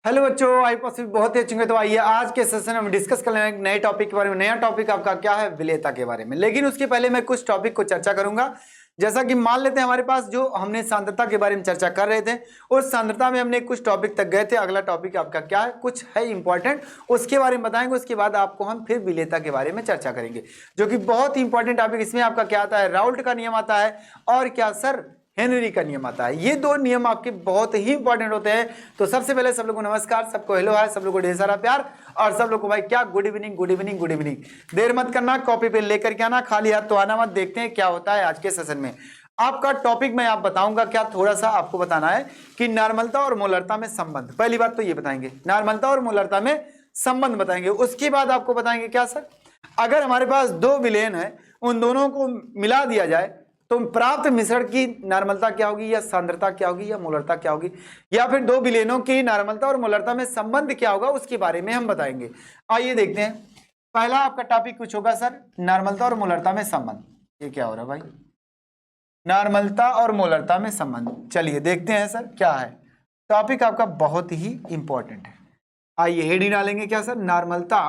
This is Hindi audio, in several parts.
हेलो बच्चों, आई पॉसिबल बहुत ही अच्छे होंगे। तो आइए आज के सेशन में हम डिस्कस कर लेंगे एक नए टॉपिक के बारे में। नया टॉपिक आपका क्या है? विलेयता के बारे में। लेकिन उसके पहले मैं कुछ टॉपिक को चर्चा करूंगा। जैसा कि मान लेते हैं हमारे पास जो हमने सांद्रता के बारे में चर्चा कर रहे थे, उस सांद्रता में हमने कुछ टॉपिक तक गए थे। अगला टॉपिक आपका क्या है, कुछ है इंपॉर्टेंट, उसके बारे में बताएंगे। उसके बाद आपको हम फिर विलेयता के बारे में चर्चा करेंगे, जो कि बहुत ही इंपॉर्टेंट टॉपिक। इसमें आपका क्या आता है? राउल्ट का नियम आता है, और क्या सर? हेनरी का नियम आता है। ये दो नियम आपके बहुत ही इंपॉर्टेंट होते हैं। तो सबसे पहले सब लोगों को नमस्कार, सबको हेलो हाय, सब लोगों को ढेर सारा प्यार, और सब लोग को भाई क्या good evening good evening good evening. देर मत करना, कॉपी पेन लेकर के आना, खाली हाथ तो आना मत। देखते हैं क्या होता है आज के सेशन में। आपका टॉपिक मैं आप बताऊंगा क्या, थोड़ा सा आपको बताना है कि नॉर्मलता और मोलरता में संबंध। पहली बात तो ये बताएंगे, नॉर्मलता और मोलरता में संबंध बताएंगे। उसके बाद आपको बताएंगे क्या सर, अगर हमारे पास दो विलेन है, उन दोनों को मिला दिया जाए तो प्राप्त मिश्रण की नॉर्मलता क्या होगी, या सांद्रता क्या होगी, या मोलरता क्या होगी, या फिर दो विलेनों की नॉर्मलता और मोलरता में संबंध क्या होगा, उसके बारे में हम बताएंगे। आइए देखते हैं। पहला आपका टॉपिक कुछ होगा सर, नॉर्मलता और मोलरता में संबंध। ये क्या हो रहा है भाई? नॉर्मलता और मोलरता में संबंध। चलिए देखते हैं सर क्या है। टॉपिक आपका बहुत ही इंपॉर्टेंट है। आइए हेडिंग डालेंगे क्या सर, नॉर्मलता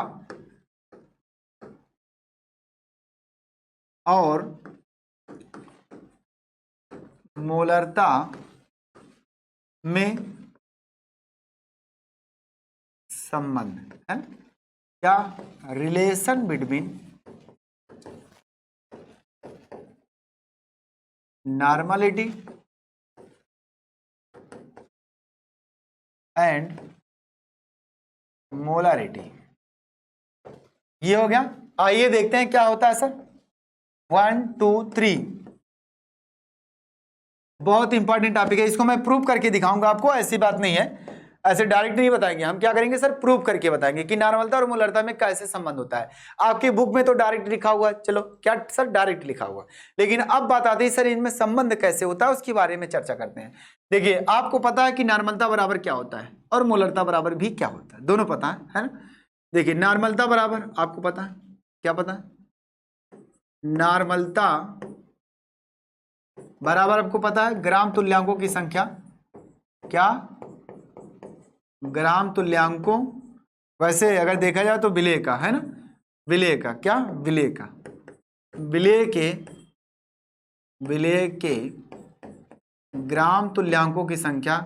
और मोलरता में संबंध है क्या? Relation between normality and molarity. ये हो गया। आइए देखते हैं क्या होता है सर। 1 2 3 बहुत इंपॉर्टेंट टॉपिक है। इसको मैं प्रूव करके दिखाऊंगा आपको, ऐसी बात नहीं है, ऐसे डायरेक्ट नहीं बताएंगे। हम क्या करेंगे सर, प्रूव करके बताएंगे कि नॉर्मलता और मोलरता में कैसे संबंध होता है। आपकी बुक में तो डायरेक्ट लिखा हुआ है, चलो क्या सर डायरेक्ट लिखा हुआ, लेकिन अब बात आती है सर इनमें संबंध कैसे होता है, उसके बारे में चर्चा करते हैं। देखिए आपको पता है कि नॉर्मलता बराबर क्या होता है और मोलरता बराबर भी क्या होता है, दोनों पता है ना। देखिए नॉर्मलता बराबर आपको पता है, क्या पता है? नॉर्मलता बराबर आपको पता है ग्राम तुल्यांकों की संख्या। क्या? ग्राम तुल्यांकों। वैसे अगर देखा जाए तो विलेय का है ना, विलेय का क्या, विलेय का, विलेय के ग्राम तुल्यांकों की संख्या,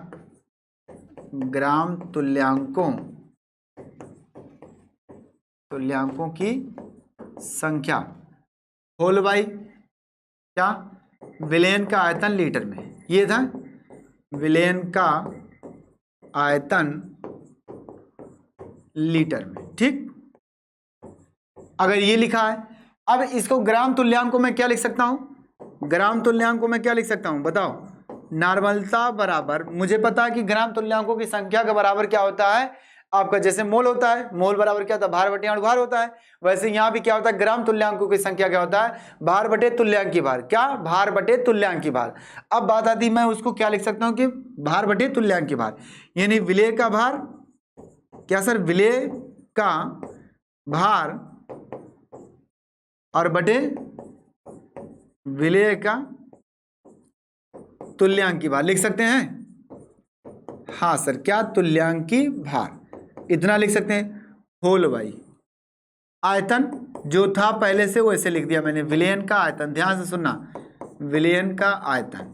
ग्राम तुल्यांकों की संख्या होल बाई क्या, विलेयन का आयतन लीटर में। ये था विलेयन का आयतन लीटर में, ठीक। अगर ये लिखा है, अब इसको ग्राम तुल्यांक को मैं क्या लिख सकता हूं? ग्राम तुल्यांक को मैं क्या लिख सकता हूं बताओ? नॉर्मलता बराबर, मुझे पता है कि ग्राम तुल्यांकों की संख्या के बराबर क्या होता है आपका, जैसे मोल होता है, मोल बराबर क्या होता है, भार बटे अणुभार होता है। वैसे यहां भी क्या होता है, ग्राम तुल्यांकों की संख्या क्या होता है, भार बटे तुल्यांक की भार। क्या? भार बटे तुल्यांक की भार। अब बात आती है मैं उसको क्या लिख सकता हूं कि भार बटे तुल्यांक की भार, यानी विलेय का भार, क्या सर, विलेय का भार और बटे विलेय का तुल्यांकी भार लिख सकते हैं। हाँ सर, क्या? तुल्यांकी भार, इतना लिख सकते हैं। होल बाई आयतन, जो था पहले से वैसे लिख दिया मैंने, विलेयन का आयतन। ध्यान से सुनना, विलेयन का आयतन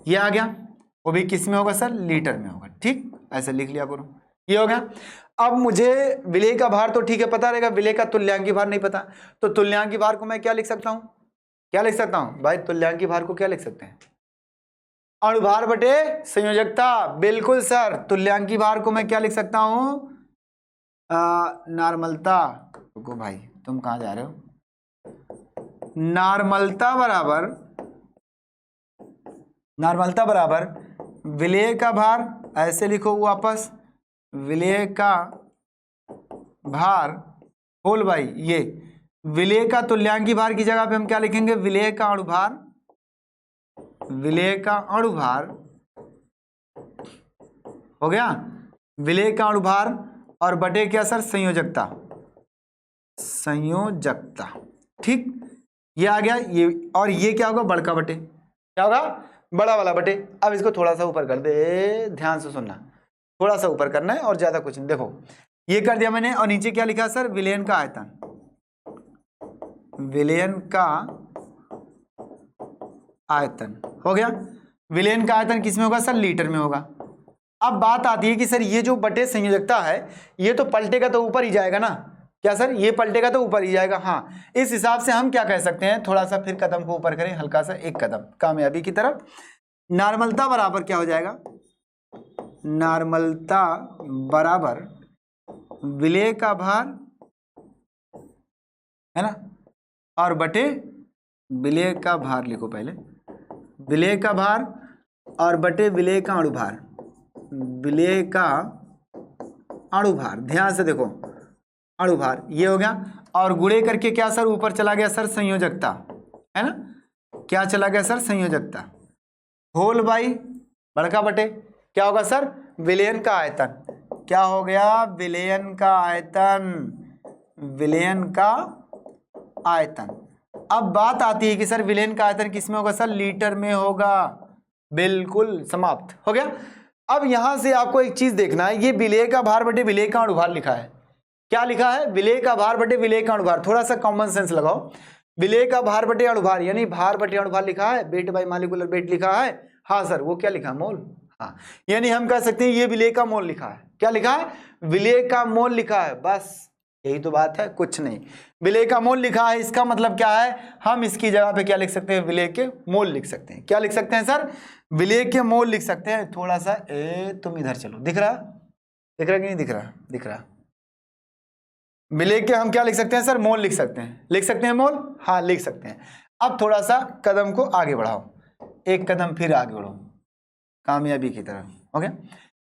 ये आ गया, वो भी किस में होगा सर, लीटर में होगा, ठीक। ऐसे लिख लिया करो, ये हो गया। अब मुझे विलेय का भार तो ठीक है पता रहेगा, विलेय का तुल्यांकी भार नहीं पता। तो तुल्यांकी भार को मैं क्या लिख सकता हूं, क्या लिख सकता हूं भाई? तुल्यांकी भार को क्या लिख सकते हैं? अणुभार बटे संयोजकता। बिल्कुल सर, तुल्यांकी भार को मैं क्या लिख सकता हूं? नॉर्मलता। रुको भाई, तुम कहां जा रहे हो? नॉर्मलता बराबर विलेय का भार, ऐसे लिखो वापस, विलेय का भार होल बाई ये विलेय का तुल्यांकी भार की जगह पे हम क्या लिखेंगे, विलेय का अणुभार, विलेय का अणुभार हो गया, विलेय का अणुभार और बटे क्या सर, संयोजकता, संयोजकता, ठीक। ये आ गया ये, और ये क्या होगा, बड़का बटे, क्या होगा, बड़ा वाला बटे। अब इसको थोड़ा सा ऊपर कर दे, ध्यान से सुनना, थोड़ा सा ऊपर करना है और ज्यादा कुछ नहीं। देखो ये कर दिया मैंने, और नीचे क्या लिखा सर, विलयन का आयतन। विलयन का आयतन हो गया। विलयन का आयतन किस में होगा सर, लीटर में होगा। अब बात आती है कि सर ये जो बटे संयोजकता है ये तो पलटेगा तो ऊपर ही जाएगा ना, क्या सर, ये पलटेगा तो ऊपर ही जाएगा। हाँ, इस हिसाब से हम क्या कह सकते हैं, थोड़ा सा फिर कदम को ऊपर करें, हल्का सा एक कदम कामयाबी की तरफ। नॉर्मलता बराबर क्या हो जाएगा, नॉर्मलता बराबर विलेय का भार है ना, और बटे विलेय का भार लिखो पहले, विलेय का भार और बटे विलेय का अणुभार, विलेय का अणुभार, ध्यान से देखो अणुभार ये हो गया, और गुणे करके क्या सर ऊपर चला गया सर संयोजकता, है ना, क्या चला गया सर संयोजकता, होल बाई बड़का बटे क्या होगा सर, विलयन का आयतन। क्या हो गया, विलयन का आयतन, विलयन का आयतन। अब बात आती है कि सर विलयन का आयतन किस में होगा सर, लीटर में होगा। बिल्कुल समाप्त हो गया। अब यहां से आपको एक चीज देखना है, ये विलेय का भार बटे विलेय का अणुभार लिखा है। क्या लिखा है, विलेय का भार बटे विलेय का अणुभार। थोड़ा सा कॉमन सेंस लगाओ, विलेय का भार बटे अणुभार यानी भार बटे अणुभार लिखा है, वेट बाय मॉलिक्यूलर वेट लिखा है। हाँ सर, वो क्या लिखा है, मोल। हाँ, यानी हम कह सकते हैं ये विलेय का मोल लिखा है। क्या लिखा है, विलेय का मोल लिखा है, बस यही तो बात है, कुछ नहीं। विलेय का मोल लिखा है, इसका मतलब क्या है, हम इसकी जगह पे क्या लिख सकते हैं, विलेय के मोल लिख सकते हैं। क्या लिख सकते हैं सर, विलेय के मोल लिख सकते हैं। थोड़ा सा तुम इधर चलो, दिख रहा, दिख रहा कि नहीं दिख रहा, दिख रहा। विलेय के हम क्या लिख सकते हैं सर, मोल लिख सकते हैं। लिख सकते हैं मोल, हाँ लिख सकते हैं। अब थोड़ा सा कदम को आगे बढ़ाओ, एक कदम फिर आगे बढ़ो कामयाबी की तरफ। ओके,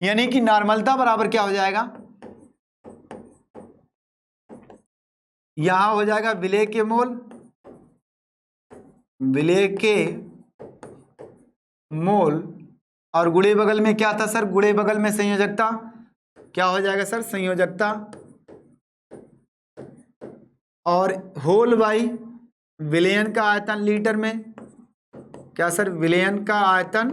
यानी कि नॉर्मलता बराबर क्या हो जाएगा, यहां हो जाएगा विलेय के मोल, विलेय के मोल, और गुणे बगल में क्या था सर, गुणे बगल में संयोजकता। क्या हो जाएगा सर, संयोजकता, और होल बाई विलयन का आयतन लीटर में। क्या सर, विलयन का आयतन,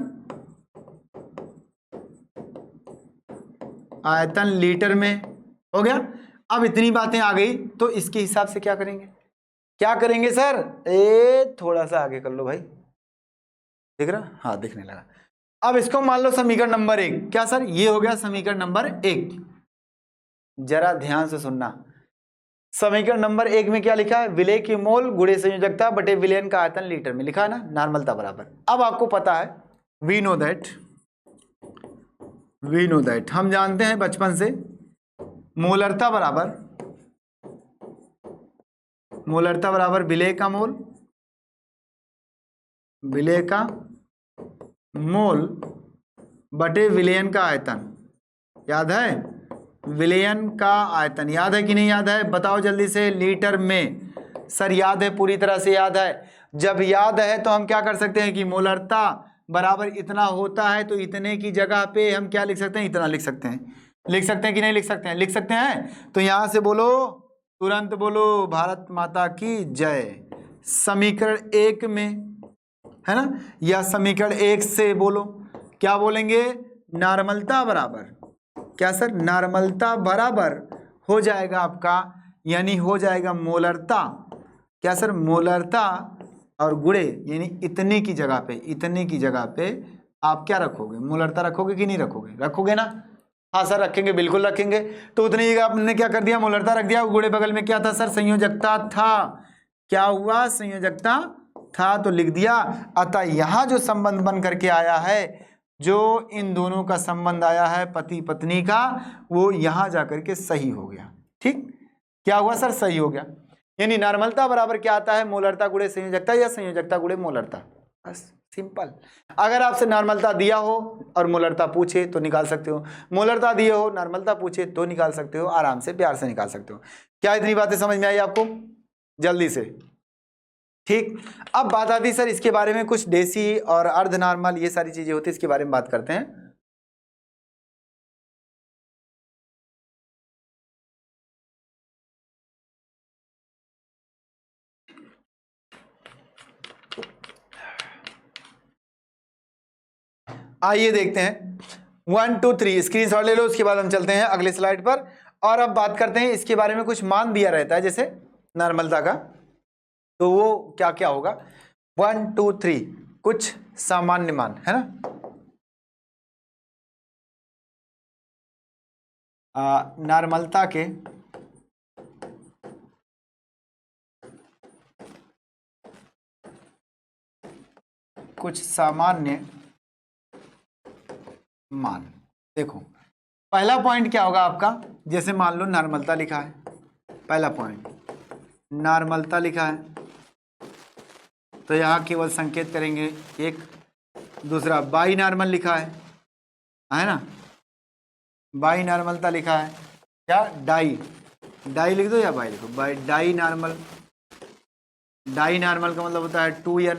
आयतन लीटर में हो गया। अब इतनी बातें आ गई तो इसके हिसाब से क्या करेंगे, क्या करेंगे सर, थोड़ा सा आगे कर लो भाई, दिख रहा, हाँ दिखने लगा। अब इसको मान लो समीकरण नंबर 1। क्या सर, ये हो गया समीकरण नंबर 1। जरा ध्यान से सुनना, समीकरण नंबर 1 में क्या लिखा है, विलेय की मोल गुणे संयोजकता बटे विलयन का आयतन लीटर में लिखा है ना, नॉर्मलता बराबर। अब आपको पता है, वी नो दैट, हम जानते हैं बचपन से, मोलरता बराबर विलेय का मोल, विलेय का मोल बटे विलयन का आयतन। याद है, विलयन का आयतन याद है कि नहीं याद है, बताओ जल्दी से, लीटर में। सर याद है, पूरी तरह से याद है। जब याद है तो हम क्या कर सकते हैं कि मोलरता बराबर इतना होता है तो इतने की जगह पे हम क्या लिख सकते हैं, इतना लिख सकते हैं। लिख सकते हैं कि नहीं लिख सकते हैं, लिख सकते हैं। तो यहां से बोलो, तुरंत बोलो, भारत माता की जय। समीकरण 1 में है ना, या समीकरण 1 से बोलो, क्या बोलेंगे, नॉर्मलता बराबर, क्या सर, नॉर्मलता बराबर हो जाएगा आपका, यानी हो जाएगा मोलरता। क्या सर, मोलरता और गुणे यानी इतने की जगह पे, इतने की जगह पे आप क्या रखोगे, मोलरता रखोगे कि नहीं रखोगे, रखोगे ना। हाँ सर रखेंगे, बिल्कुल रखेंगे। तो उतनी जगह आपने क्या कर दिया, मोलरता रख दिया, गुणे बगल में क्या था सर, संयोजकता था। क्या हुआ, संयोजकता था, तो लिख दिया। अतः यहां जो संबंध बन करके आया है, जो इन दोनों का संबंध आया है पति पत्नी का, वो यहां जाकर के सही हो गया। ठीक, क्या हुआ सर, सही हो गया। यानी नॉर्मलता बराबर क्या आता है, मोलरता गुणे संयोजकता या संयोजकता गुणे मोलरता, बस सिंपल। अगर आपसे नॉर्मलता दिया हो और मोलरता पूछे तो निकाल सकते हो, मोलरता दिए हो नॉर्मलता पूछे तो निकाल सकते हो, आराम से प्यार से निकाल सकते हो। क्या इतनी बातें समझ में आई आपको, जल्दी से। ठीक, अब बात आती सर इसके बारे में, कुछ देसी और अर्ध नॉर्मल ये सारी चीजें होती है, इसके बारे में बात करते हैं। आइए देखते हैं, 1 2 3 स्क्रीनशॉट ले लो, उसके बाद हम चलते हैं अगले स्लाइड पर। और अब बात करते हैं इसके बारे में, कुछ मान दिया रहता है जैसे नॉर्मलता का, तो वो क्या क्या होगा। 1 2 3 कुछ सामान्य मान है ना, नॉर्मलता के कुछ सामान्य मान। देखो पहला पॉइंट क्या होगा आपका, जैसे मान लो नॉर्मलता लिखा है, पहला पॉइंट नॉर्मलता लिखा है, तो यहाँ केवल संकेत करेंगे एक। दूसरा बाई नॉर्मल लिखा है ना, बाई नॉर्मलता लिखा है, क्या डाई, डाई लिख दो या बाई लिखो, bi dinormal, dinormal का मतलब होता है 2n,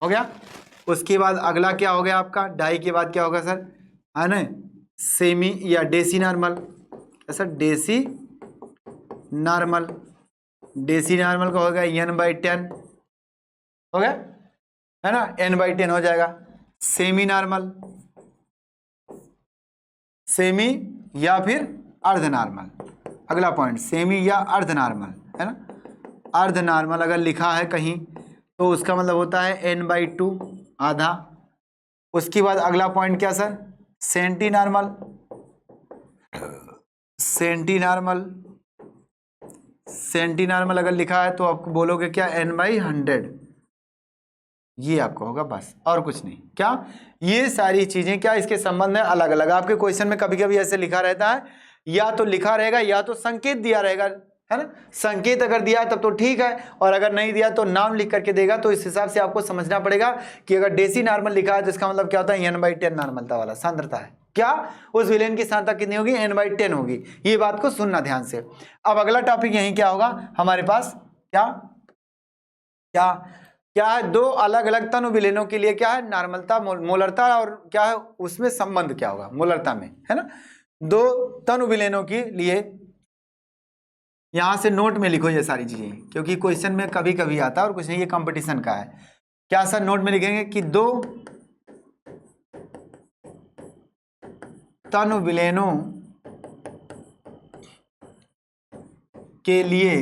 हो गया। उसके बाद अगला क्या हो गया आपका, डाई के बाद क्या होगा सर, है ना, सेमी या डेसी नॉर्मल, ऐसा डेसी नॉर्मल, डेसी नॉर्मल का होगा n/10, हो गया है ना, n/10 हो जाएगा। सेमी नॉर्मल, सेमी या फिर अर्ध नॉर्मल, अगला पॉइंट सेमी या अर्ध नॉर्मल है ना, अर्ध नॉर्मल अगर लिखा है कहीं तो उसका मतलब होता है n/2 आधा। उसके बाद अगला पॉइंट क्या sir, centinormal, centinormal, centinormal अगर लिखा है तो आपको बोलोगे क्या n/100, ये आपको होगा बस, और कुछ नहीं। क्या ये सारी चीजें क्या इसके संबंध में अलग अलग, आपके क्वेश्चन में कभी कभी ऐसे लिखा रहता है, या तो लिखा रहेगा या तो संकेत दिया रहेगा, है ना। संकेत अगर दिया है तब तो ठीक है, और अगर नहीं दिया तो नाम लिख करके देगा। तो इस हिसाब से आपको समझना पड़ेगा कि अगर डेसी नॉर्मल लिखा है तो इसका मतलब क्या होता है, n/10 नॉर्मलता वाला सांद्रता है, क्या उस विलेन की सांद्रता कितनी होगी, n/10 होगी। ये बात को सुनना ध्यान से। अब अगला टॉपिक यही क्या होगा हमारे पास, क्या क्या क्या है, दो अलग अलग तनु विलेनों के लिए क्या है नॉर्मलता, मोलरता, और क्या है उसमें संबंध क्या होगा मोलरता में, है ना। दो तनु विलेनों के लिए यहां से नोट में लिखो ये सारी चीजें, क्योंकि क्वेश्चन में कभी कभी आता है और कुछ नहीं, ये कंपटीशन का है। क्या सर नोट में लिखेंगे कि दो तनु विलेनों के लिए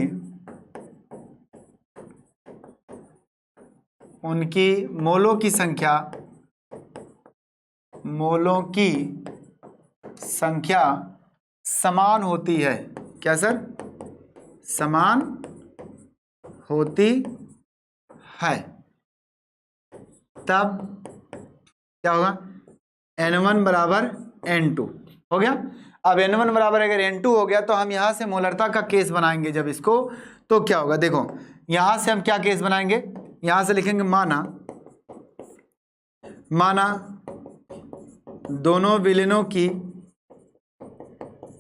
उनकी मोलों की संख्या, मोलों की संख्या समान होती है। क्या सर, समान होती है, तब क्या होगा, n1 बराबर n2 हो गया। अब n1 बराबर अगर n2 हो गया तो हम यहां से मोलरता का केस बनाएंगे जब इसको, तो क्या होगा, देखो यहां से हम क्या केस बनाएंगे, यहां से लिखेंगे माना, माना दोनों विलेनों की,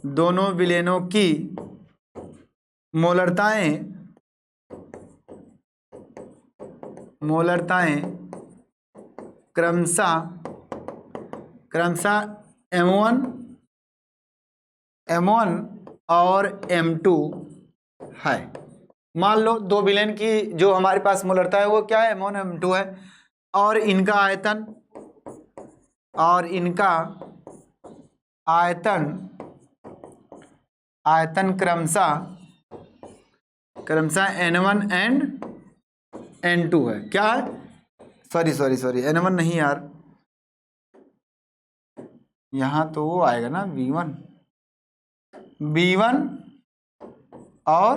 दोनों विलेनों की मोलरताएं, मोलरताएं क्रमशः m1 और m2 है। मान लो दो विलेन की जो हमारे पास मोलरता है वो क्या है, m1 m2 है, और इनका आयतन, और इनका आयतन, आयतन क्रमशः n1 एंड n2 है। क्या है, सॉरी n1 नहीं यार, यहां तो वो आएगा ना v1 और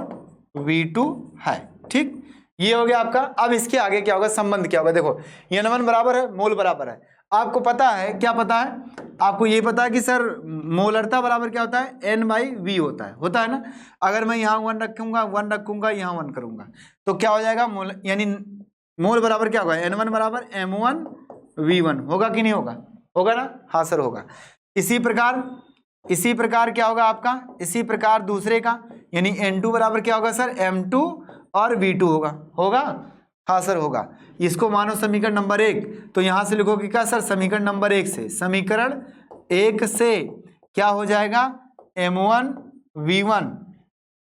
v2 है, ठीक। ये हो गया आपका। अब इसके आगे क्या होगा, संबंध क्या होगा, देखो n1 बराबर है, मोल बराबर है, आपको पता है, क्या पता है आपको, ये पता है कि सर मोलरता बराबर क्या होता है, n/v होता है ना। अगर मैं यहाँ 1 रखूंगा, 1 रखूंगा, यहाँ 1 करूंगा तो क्या हो जाएगा, मोल यानी मोल बराबर क्या होगा, n1 बराबर m1 v1 होगा कि नहीं होगा, होगा ना, हाँ सर होगा। इसी प्रकार क्या होगा आपका, इसी प्रकार दूसरे का, यानी n2 बराबर क्या होगा सर, m2 और v2 होगा, हाँ सर होगा। इसको मानो समीकरण नंबर 1, तो यहां से लिखोगे क्या सर, समीकरण नंबर 1 से, समीकरण 1 से क्या हो जाएगा, m1 v1,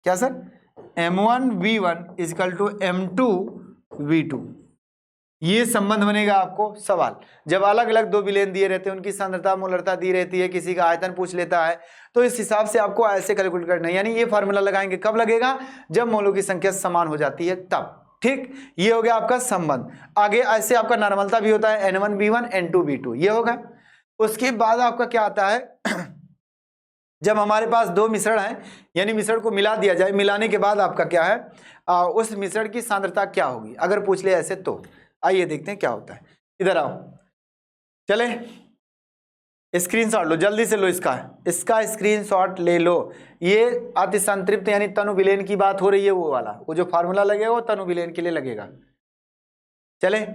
क्या sir, m1 v1 is equal to m2 v2, ये संबंध बनेगा आपको सवाल, जब अलग अलग दो विलेन दिए रहते हैं, उनकी सांद्रता मोलरता दी रहती है, किसी का आयतन पूछ लेता है, तो इस हिसाब से आपको ऐसे कैलकुलेट करना है। यानी ये फार्मूला लगाएंगे कब लगेगा, जब मोलों की संख्या समान हो जाती है तब। ठीक, ये हो गया आपका संबंध। आगे ऐसे आपका नॉर्मलता भी होता है, N1V1 N2V2, ये होगा। उसके बाद आपका क्या आता है जब हमारे पास दो मिश्रण हैं, यानी मिश्रण को मिला दिया जाए, मिलाने के बाद आपका क्या है उस मिश्रण की सांद्रता क्या होगी, अगर पूछ ले ऐसे तो। आइए देखते हैं क्या होता है, इधर आओ, चले स्क्रीनशॉट लो, जल्दी से लो इसका स्क्रीनशॉट ले लो। ये अति संतृप्त यानी तनु विलेन की बात हो रही है, वो वाला, वो जो फार्मूला लगेगा वो तनु विलेन के लिए लगेगा। चले,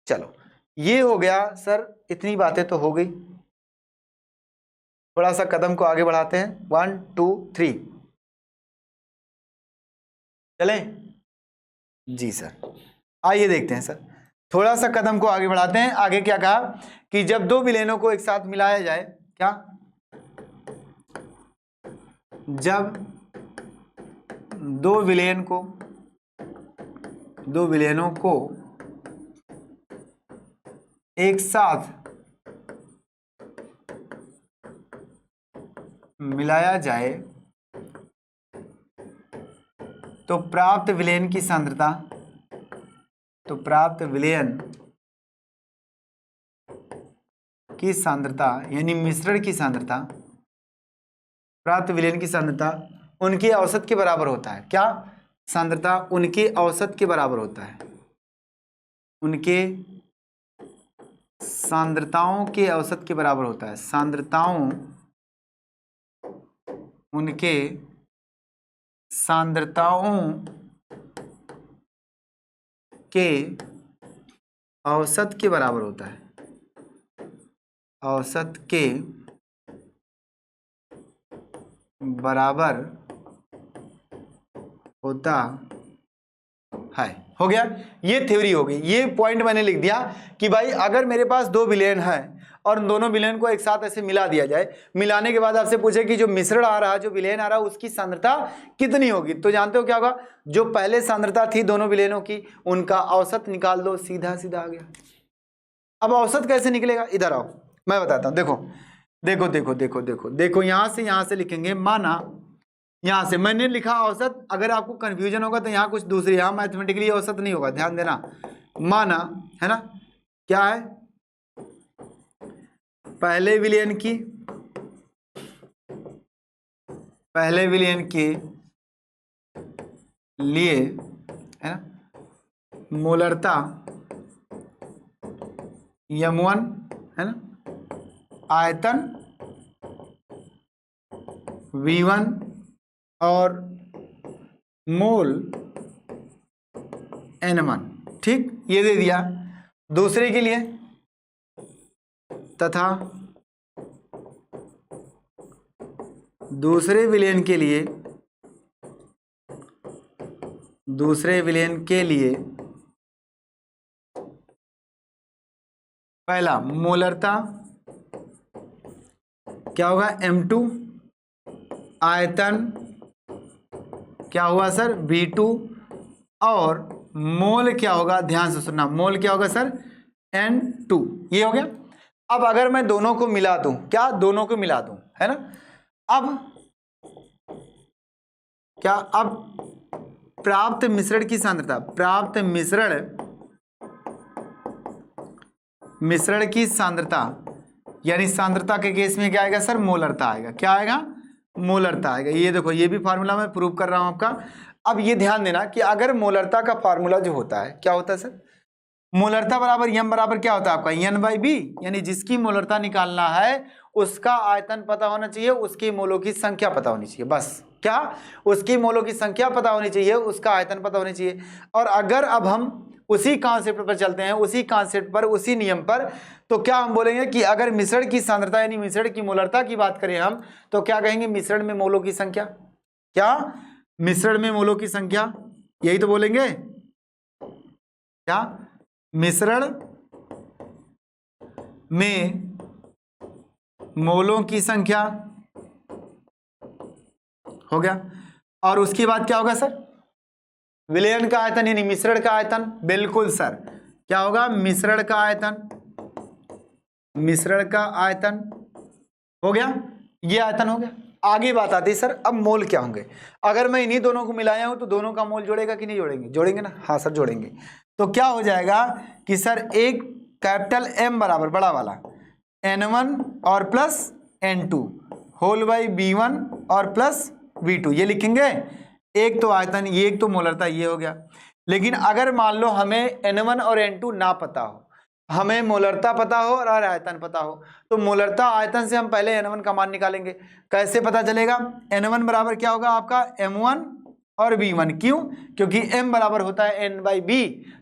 चलो ये हो गया सर, इतनी बातें तो हो गई। थोड़ा सा कदम को आगे बढ़ाते हैं, 1 2 3, चले जी सर। आइए देखते हैं सर, थोड़ा सा कदम को आगे बढ़ाते हैं। आगे क्या कहा कि जब दो विलेनों को एक साथ मिलाया जाए, क्या, जब दो विलेनों को एक साथ मिलाया जाए तो प्राप्त विलेन की सांद्रता, तो प्राप्त विलेन की सांद्रता यानी मिश्रण की सांद्रता, प्राप्त विलेन की सांद्रता उनके औसत के बराबर होता है। क्या, सांद्रता उनके औसत के बराबर होता है, उनके सांद्रताओं के औसत के बराबर होता है। सांद्रताओं उनके सांद्रताओं के औसत के बराबर होता है, औसत के बराबर होता है। हो गया, ये थ्योरी हो गई। ये पॉइंट मैंने लिख दिया कि भाई अगर मेरे पास दो विलेन है और दोनों विलेन को एक साथ ऐसे मिला दिया जाए, मिलाने के बाद आपसे पूछे कि जो मिश्रण आ रहा है, जो विलेन आ रहा है, उसकी सांद्रता कितनी होगी, तो जानते हो क्या होगा, जो पहले सांद्रता थी दोनों विलेनों की, उनका औसत निकाल दो, सीधा सीधा आ गया। अब औसत कैसे निकलेगा, इधर आओ मैं बताता हूं। देखो देखो देखो देखो देखो देखो, यहां से लिखेंगे, माना यहां से मैंने लिखा औसत, अगर आपको कंफ्यूजन होगा तो यहां कुछ दूसरी, यहां मैथमेटिकली औसत नहीं होगा, ध्यान देना। माना है ना, क्या है, पहले विलेन के लिए है ना मोलरता m1 है ना, आयतन v1 और मोल n1, ठीक, ये दे दिया। दूसरे के लिए तथा दूसरे विलेन के लिए पहला मोलरता क्या होगा, m2, आयतन क्या हुआ सर, v2, और मोल क्या होगा, ध्यान से सुनना, मोल क्या होगा सर, n2। ये हो गया। अब अगर मैं दोनों को मिला दूं, क्या, दोनों को मिला दूं, है ना, अब क्या, अब प्राप्त मिश्रण की सांद्रता, प्राप्त मिश्रण की सांद्रता यानी सांद्रता के केस में क्या आएगा सर, मोलरता आएगा। क्या आएगा, मोलरता आएगा। ये देखो, ये भी फार्मूला मैं प्रूव कर रहा हूं आपका। अब ये ध्यान देना कि अगर मोलरता का फार्मूला जो होता है, क्या होता है सर, मोलरता बराबर m बराबर क्या होता है आपका, N/B, यानी जिसकी मोलरता निकालना है उसका आयतन पता होना चाहिए, उसकी मोलों की संख्या पता होनी चाहिए, बस। क्या, उसकी मोलों की संख्या पता होनी चाहिए, उसका आयतन पता होनी चाहिए। और अगर अब हम उसी कॉन्सेप्ट पर चलते हैं, उसी कॉन्सेप्ट पर, उसी नियम पर, तो क्या हम बोलेंगे कि अगर मिश्रण की सांद्रता यानी मिश्रण की मोलरता की बात करें हम, तो क्या कहेंगे, मिश्रण में मोलों की संख्या। क्या, मिश्रण में मोलों की संख्या, यही तो बोलेंगे। क्या, मिश्रण में मोलों की संख्या, हो गया। और उसके बाद क्या होगा सर, विलयन का आयतन यानी मिश्रण का आयतन, बिल्कुल सर, क्या होगा, मिश्रण का आयतन, मिश्रण का आयतन हो गया, ये आयतन हो गया। आगे बात आती है सर अब मोल क्या होंगे। अगर मैं इन्हीं दोनों को मिलाया हूं तो दोनों का मोल जोड़ेगा कि नहीं जोड़ेंगे, जोड़ेंगे ना, हाँ सर जोड़ेंगे। तो क्या हो जाएगा कि सर एक कैपिटल M बराबर बड़ा वाला N1 और plus N2 whole by B1 और प्लस V2 ये लिखेंगे। एक तो आयतन, ये एक तो मोलरता, ये हो गया। लेकिन अगर मान लो हमें N1 और N2 ना पता हो, हमें मोलरता पता हो और आयतन पता हो, तो मोलरता आयतन से हम पहले N1 का मान निकालेंगे। कैसे पता चलेगा, N1 बराबर क्या होगा आपका M1 और B1, क्यों, क्योंकि M बराबर होता है N बाई B,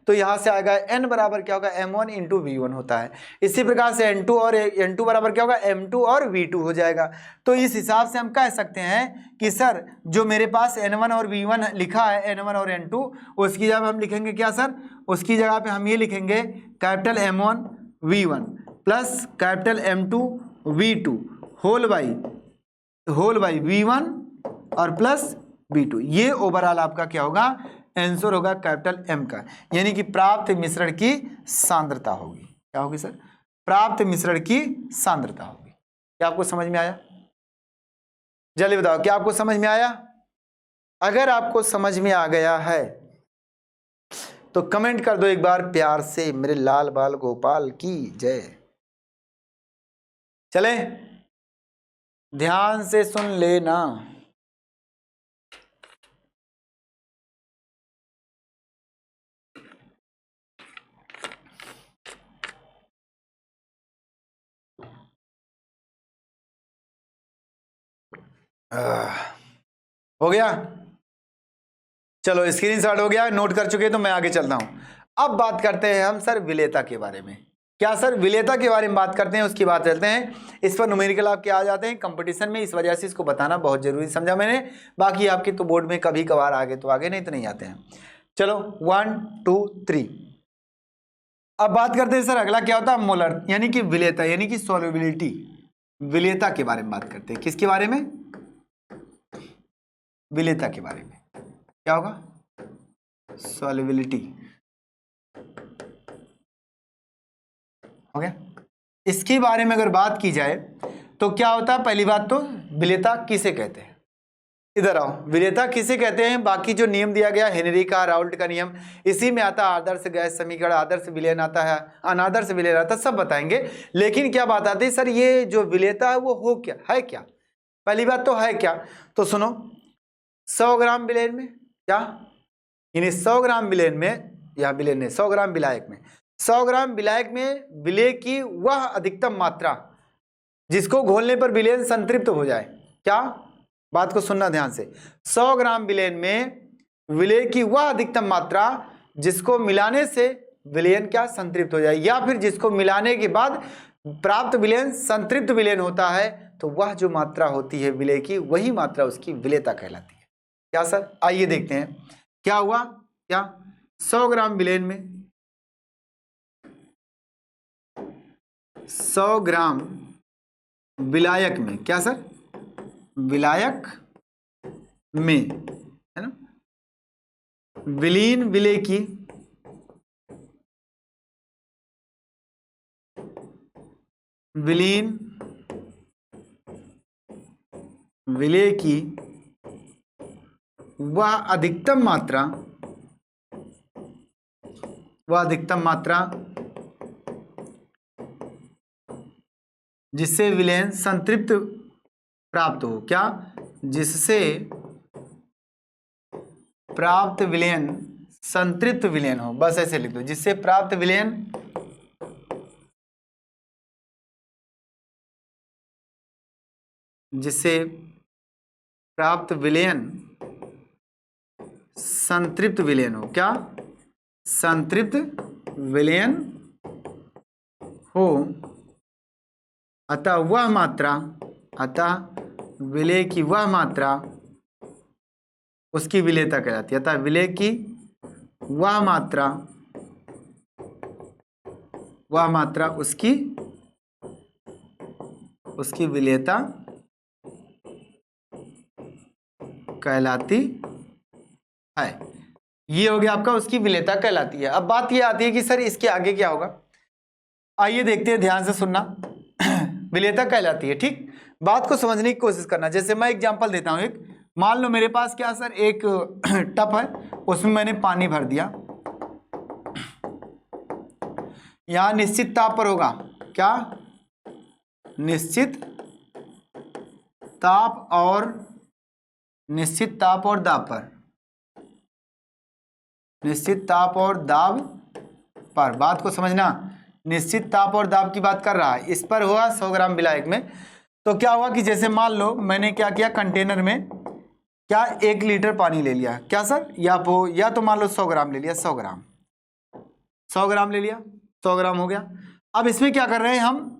तो यहां से आएगा N बराबर क्या होगा M1 इंटू V1 होता है। इसी प्रकार से N2 और N2 बराबर क्या होगा M2 और V2 हो जाएगा। तो इस हिसाब से हम कह सकते हैं कि सर जो मेरे पास N1 और V1 लिखा है, N1 और N2, उसकी जगह हम लिखेंगे क्या सर, उसकी जगह पे हम ये लिखेंगे capital M1 V1 plus capital M2 V2 whole by V1 और प्लस B2। ये ओवरऑल आपका क्या होगा, आंसर होगा कैपिटल M का, यानी कि प्राप्त मिश्रण की सांद्रता होगी। क्या होगी सर, प्राप्त मिश्रण की सांद्रता होगी। क्या आपको समझ में आया, जल्दी बताओ, क्या आपको समझ में आया? अगर आपको समझ में आ गया है तो कमेंट कर दो एक बार प्यार से, मेरे लाल बाल गोपाल की जय। चले ध्यान से सुन लेना। हो गया, चलो स्क्रीनशॉट हो गया, नोट कर चुके तो मैं आगे चलता हूं। अब बात करते हैं हम सर विलेयता के बारे में। क्या सर विलेयता के बारे में बात करते हैं, उसकी बात करते हैं। इस पर न्यूमेरिकल आपके आ जाते हैं कंपटीशन में, इस वजह से इसको बताना बहुत जरूरी समझा मैंने। बाकी आपके तो बोर्ड में कभी कभार आगे तो आगे, नहीं तो नहीं आते हैं। चलो 1 2 3। अब बात करते हैं सर अगला क्या होता है, मोलर यानी कि विलेयता यानी कि सॉल्युबिलिटी। विलेयता के बारे में बात करते हैं, किसके बारे में, विलेयता के बारे में। क्या होगा, सॉल्युबिलिटी हो गया। इसके बारे में अगर बात की जाए तो क्या होता है, पहली बात तो विलेयता किसे कहते हैं, इधर आओ, विलेयता किसे कहते हैं। बाकी जो नियम दिया गया हेनरी का, राउल्ट का नियम, इसी में आता है आदर्श गैस समीकरण, आदर्श विलयन आता है, अनादर्श विलयन आता है, सब बताएंगे। लेकिन क्या बात आती है सर, ये जो विलेयता है वो हो क्या है, क्या पहली बात तो है क्या, तो सुनो 100 ग्राम विलयन में क्या, यानी 100 ग्राम विलयन में, या विलयन ने 100 ग्राम विलायक में, 100 ग्राम विलायक में विलेय की वह अधिकतम मात्रा जिसको घोलने पर विलयन संतृप्त हो जाए। क्या, बात को सुनना ध्यान से, 100 ग्राम विलयन में विलेय की वह अधिकतम मात्रा जिसको मिलाने से विलयन क्या संतृप्त हो जाए, या फिर जिसको मिलाने के बाद प्राप्त विलयन संतृप्त विलयन होता है, तो वह जो मात्रा होती है विलेय की, वही मात्रा उसकी विलेयता कहलाती है। क्या सर, आइए देखते हैं क्या हुआ। क्या 100 ग्राम विलयन में, 100 ग्राम विलायक में, क्या सर, विलायक में है ना, विलीन विलेय की विलीन विलेय की वह अधिकतम मात्रा जिससे विलयन संतृप्त प्राप्त हो। क्या, जिससे प्राप्त विलयन संतृप्त विलयन हो, बस ऐसे लिख दो, जिससे प्राप्त विलयन संतृप्त विलयन हो। क्या, संतृप्त विलयन हो, अतः विलेय की वह मात्रा उसकी विलेयता कहलाती है। अतः विलेय की वह मात्रा उसकी विलेयता कहलाती है। ये हो गया आपका, उसकी विलेयता कहलाती है। अब बात ये आती है कि सर इसके आगे क्या होगा। आइए देखते हैं, ध्यान से सुनना। विलेयता कहलाती है, ठीक। बात को समझने की कोशिश करना। जैसे मैं एग्जांपल देता हूं एक, मान लो मेरे पास क्या सर एक टब है, उसमें मैंने पानी भर दिया। यहां निश्चित ताप पर होगा क्या, निश्चित ताप और निश्चित ताप और दाब पर, निश्चित ताप और दाब पर। बात को समझना, निश्चित ताप और दाब की बात कर रहा है। इस पर होगा 100 ग्राम विलायक में। तो क्या हुआ कि जैसे मान लो मैंने क्या किया, कंटेनर में क्या 1 लीटर पानी ले लिया क्या सर, या तो मान लो 100 ग्राम ले लिया, 100 ग्राम, 100 ग्राम ले लिया, 100 ग्राम हो गया। अब इसमें क्या कर रहे हैं हम,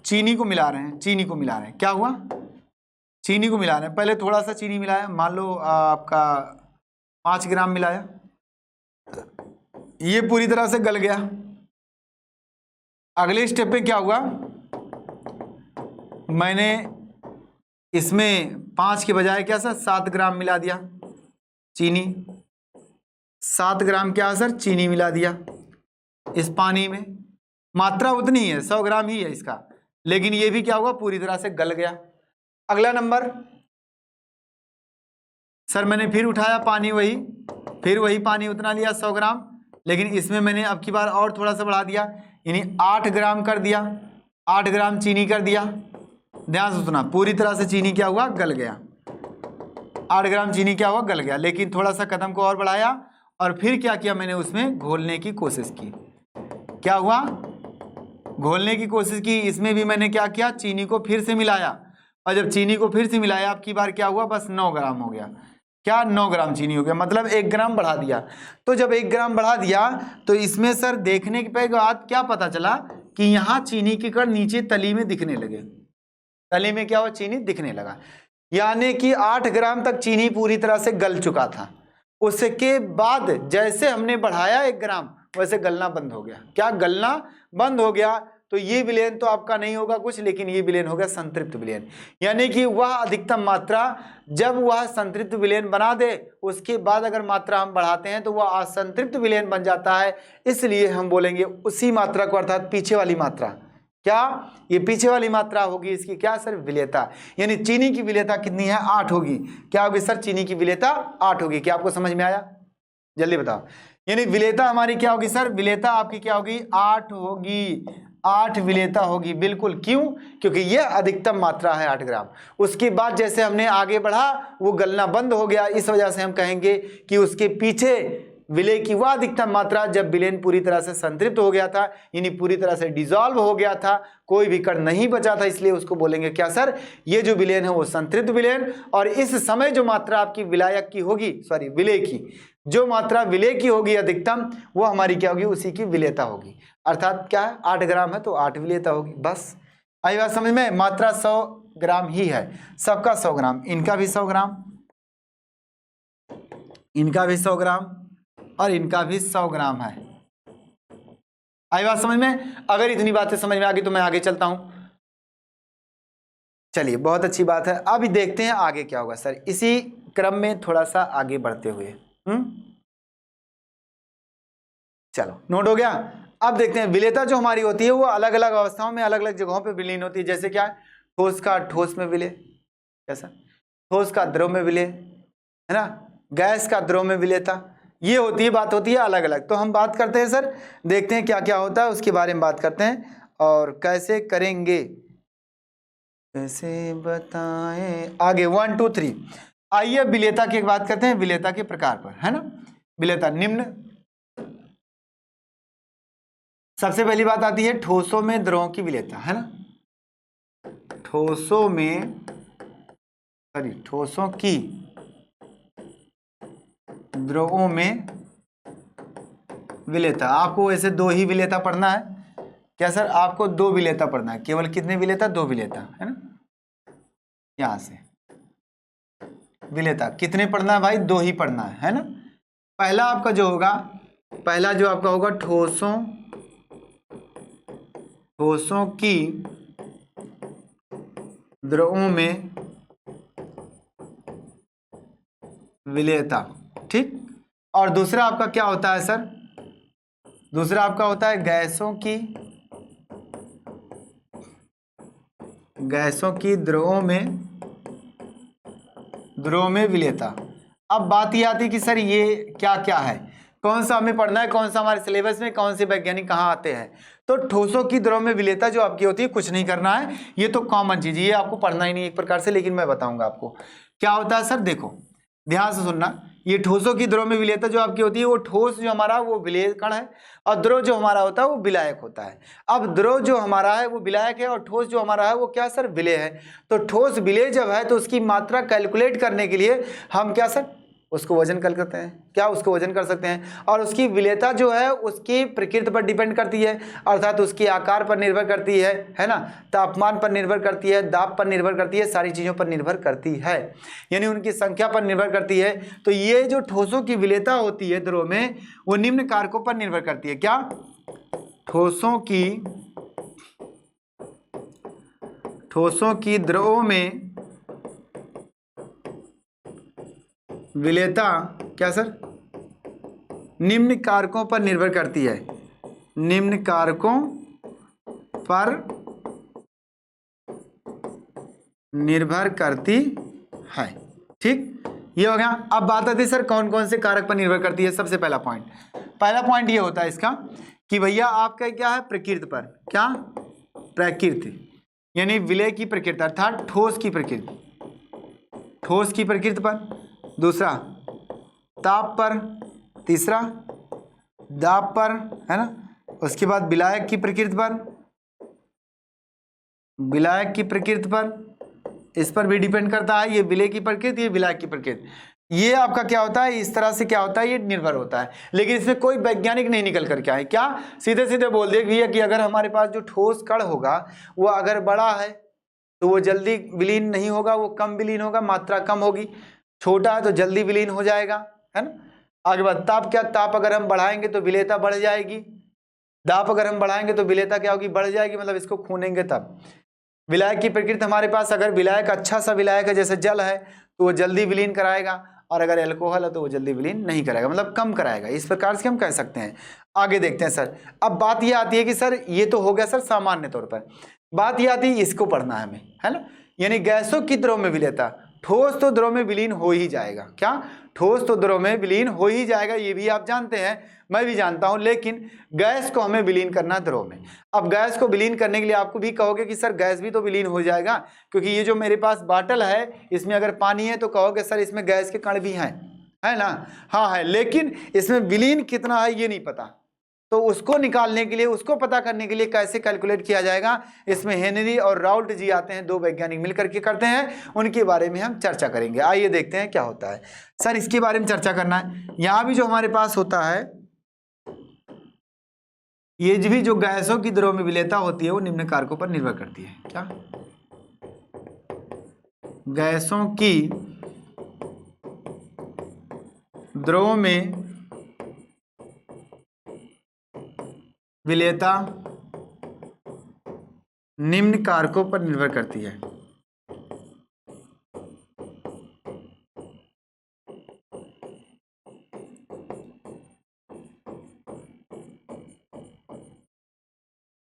चीनी को मिला रहे हैं, चीनी को मिला रहे हैं। क्या हुआ, चीनी को मिला रहे हैं। पहले थोड़ा सा चीनी मिलाया, मान लो आपका 5 ग्राम मिलाया, ये पूरी तरह से गल गया। अगले स्टेप पे क्या हुआ, मैंने इसमें 5 के बजाय क्या सर 7 ग्राम मिला दिया चीनी, 7 ग्राम क्या सर चीनी मिला दिया इस पानी में। मात्रा उतनी है, 100 ग्राम ही है इसका, लेकिन ये भी क्या हुआ, पूरी तरह से गल गया। अगला नंबर, सर मैंने फिर उठाया पानी, फिर वही पानी उतना लिया 100 ग्राम, लेकिन इसमें मैंने अब की बार और थोड़ा सा बढ़ा दिया, यानी 8 ग्राम कर दिया, 8 ग्राम चीनी कर दिया। ध्यान से सुना, पूरी तरह से चीनी क्या हुआ, गल गया। 8 ग्राम चीनी क्या हुआ, गल गया। लेकिन थोड़ा सा कदम को और बढ़ाया और फिर क्या किया, मैंने उसमें घोलने की कोशिश की। क्या हुआ, घोलने की कोशिश की। इसमें भी मैंने क्या किया, चीनी को फिर से मिलाया, और जब चीनी को फिर से मिलाया अब की बार क्या हुआ, बस 9 ग्राम हो गया। क्या 9 ग्राम चीनी हो गया, मतलब 1 ग्राम बढ़ा दिया। तो जब 1 ग्राम बढ़ा दिया तो इसमें सर देखने के बाद क्या पता चला कि यहाँ चीनी के कण नीचे तली में दिखने लगे। तली में क्या हुआ, चीनी दिखने लगा, यानी कि 8 ग्राम तक चीनी पूरी तरह से गल चुका था। उसके बाद जैसे हमने बढ़ाया 1 ग्राम, वैसे गलना बंद हो गया। क्या गलना बंद हो गया। तो ये विलयन तो आपका नहीं होगा कुछ, लेकिन ये विलयन हो गया संतृप्त विलयन, यानी कि वह अधिकतम मात्रा जब वह संतृप्त विलयन बना दे, उसके बाद अगर मात्रा हम बढ़ाते हैं तो वह असंतृप्त विलयन बन जाता है। इसलिए हम बोलेंगे उसी मात्रा को, अर्थात पीछे वाली मात्रा, क्या ये पीछे वाली मात्रा होगी इसकी क्या सर, विलेयता। यानी चीनी की विलेयता कितनी है, 8 होगी। क्या होगी सर, चीनी की विलेयता 8 होगी। क्या आपको समझ में आया, जल्दी बताओ। यानी विलेयता हमारी क्या होगी सर, विलेयता आपकी क्या होगी, 8 होगी, 8 विलेयता होगी। बिल्कुल, क्यों, क्योंकि यह अधिकतम मात्रा है 8 ग्राम। उसके बाद जैसे हमने आगे बढ़ा वो गलना बंद हो गया, इस वजह से हम कहेंगे कि उसके पीछे विलय की वह अधिकतम मात्रा जब विलयन पूरी तरह से संतृप्त हो गया था, यानी पूरी तरह से डिसॉल्व हो गया था, कोई भी कण नहीं बचा था, इसलिए उसको बोलेंगे क्या सर, ये जो विलयन है वो संतृप्त विलयन। और इस समय जो मात्रा आपकी विलायक की होगी, सॉरी विलय की जो मात्रा विलय की होगी अधिकतम, वो हमारी क्या होगी, उसी की विलेयता होगी। अर्थात क्या है, 8 ग्राम है तो 8 विलेयता होगी। बस आई बात समझ में, मात्रा 100 ग्राम ही है, सबका 100 ग्राम, इनका भी 100 ग्राम, इनका भी 100 ग्राम और इनका भी 100 ग्राम है। आई बात समझ में। अगर इतनी बातें समझ में आ गई तो मैं आगे चलता हूं। चलिए बहुत अच्छी बात है। अब देखते हैं आगे क्या होगा सर, इसी क्रम में थोड़ा सा आगे बढ़ते हुए। चलो नोट हो गया। अब देखते हैं विलेयता जो हमारी होती है वो अलग अलग अवस्थाओं में अलग अलग जगहों पे विलीन होती है। जैसे क्या है, ठोस का ठोस में विलय, कैसा, ठोस का द्रव में विलय, है ना, गैस का द्रव में विलेयता, ये होती है, बात होती है अलग अलग। तो हम बात करते हैं सर, देखते हैं क्या क्या होता है उसके बारे में बात करते हैं और कैसे करेंगे, कैसे बताएं आगे। 1 2 3 आइए विलेयता की बात करते हैं, विलेयता के प्रकार पर, है ना। विलेयता निम्न, सबसे पहली बात आती है ठोसों में द्रवों की विलेयता, है ना। ठोसों में, सॉरी ठोसों की द्रवों में विलेयता। आपको वैसे 2 ही विलेयता पढ़ना है क्या सर, आपको 2 विलेयता पढ़ना है, केवल कितने विलेयता, 2 विलेयता, है ना। यहां से विलेयता कितने पढ़ना है भाई, 2 ही पढ़ना है ना। पहला आपका जो होगा, पहला जो आपका होगा ठोसों की द्रवों में विलेयता, ठीक। और दूसरा आपका क्या होता है सर, दूसरा आपका होता है गैसों की द्रवों में विलेयता। अब बात ये आती है कि सर ये क्या क्या है, कौन सा हमें पढ़ना है, कौन सा हमारे सिलेबस में, कौन से वैज्ञानिक कहाँ आते हैं। तो ठोसों की द्रव में विलेयता जो आपकी होती है, कुछ नहीं करना है, ये तो कॉमन चीज, ये आपको पढ़ना ही नहीं एक प्रकार से, लेकिन मैं बताऊंगा आपको क्या होता है। सर देखो ध्यान से सुनना, ये ठोसों की द्रव में विलेयता जो आपकी होती है, वो ठोस जो हमारा वो विलेय कण है, और द्रव जो हमारा होता है वो विलायक होता है। अब द्रव जो हमारा है वो विलायक है, और ठोस जो हमारा है वो क्या सर, विलेय है। तो ठोस विलेय जब है तो उसकी मात्रा कैलकुलेट करने के लिए हम क्या सर, उसको वजन कर सकते हैं, क्या उसको वजन कर सकते हैं। और उसकी विलेयता जो है उसकी प्रकृति पर डिपेंड करती है, अर्थात उसके आकार पर निर्भर करती है ना, तापमान पर निर्भर करती है, दाब पर निर्भर करती है, सारी चीज़ों पर निर्भर करती है, यानी उनकी संख्या पर निर्भर करती है। तो ये जो ठोसों की विलेयता होती है द्रव में, वो निम्न कारकों पर निर्भर करती है। क्या, ठोसों की द्रवों में विलेयता क्या सर, निम्न कारकों पर निर्भर करती है, निम्न कारकों पर निर्भर करती है। ठीक, ये हो गया। अब बात आती है सर कौन कौन से कारक पर निर्भर करती है। सबसे पहला पॉइंट ये होता है इसका कि भैया आपका क्या है, प्रकृति पर, क्या, प्रकृति यानी विलेय की प्रकृति, अर्थात ठोस की प्रकृति पर। दूसरा ताप पर, तीसरा दाब पर, है ना। उसके बाद विलायक की प्रकृति पर, इस पर भी डिपेंड करता है, ये विलेय की प्रकृति, ये विलायक की प्रकृति, ये आपका क्या होता है, इस तरह से क्या होता है, ये निर्भर होता है। लेकिन इसमें कोई वैज्ञानिक नहीं निकल करके आए, क्या सीधे सीधे बोल दे भैया कि अगर हमारे पास जो ठोस कण होगा वो अगर बड़ा है तो वो जल्दी विलीन नहीं होगा, वो कम विलीन होगा, मात्रा कम होगी। छोटा है तो जल्दी विलीन हो जाएगा, है ना। आगे बात ताप, क्या ताप अगर हम बढ़ाएंगे तो विलेयता बढ़ जाएगी, दाब अगर हम बढ़ाएंगे तो विलेयता क्या होगी, बढ़ जाएगी, मतलब इसको खूनेंगे तब। विलायक की प्रकृति, हमारे पास अगर विलायक अच्छा सा विलायक है जैसे जल है तो वो जल्दी विलीन कराएगा, और अगर अल्कोहल है तो वो जल्दी विलीन नहीं कराएगा, मतलब कम कराएगा। इस प्रकार से हम कह सकते हैं। आगे देखते हैं सर। अब बात ये आती है कि सर ये तो हो गया सर सामान्य तौर पर, बात ये आती है इसको पढ़ना है हमें, है ना, यानी गैसों की द्रव में विलेयता। ठोस तो द्रव में विलीन हो ही जाएगा, क्या, ठोस तो द्रव में विलीन हो ही जाएगा, ये भी आप जानते हैं, मैं भी जानता हूं, लेकिन गैस को हमें विलीन करना द्रव में। अब गैस को विलीन करने के लिए आपको भी कहोगे कि सर गैस भी तो विलीन हो जाएगा, क्योंकि ये जो मेरे पास बाटल है इसमें अगर पानी है तो कहोगे सर इसमें गैस के कण भी हैं, है ना, हाँ है, लेकिन इसमें विलीन कितना है ये नहीं पता। तो उसको निकालने के लिए, उसको पता करने के लिए कैसे कैलकुलेट किया जाएगा, इसमें हेनरी और राउल्ट जी आते हैं, दो वैज्ञानिक मिलकर के करते हैं, उनके बारे में हम चर्चा करेंगे। आइए देखते हैं क्या होता है। सर इसके बारे में चर्चा करना है। यहाँ भी जो हमारे पास होता है, ये भी जो गैसों की द्रव में विलेयता होती है वो निम्न कारकों पर निर्भर करती है। क्या, गैसों की द्रव में विलेयता निम्न कारकों पर निर्भर करती है।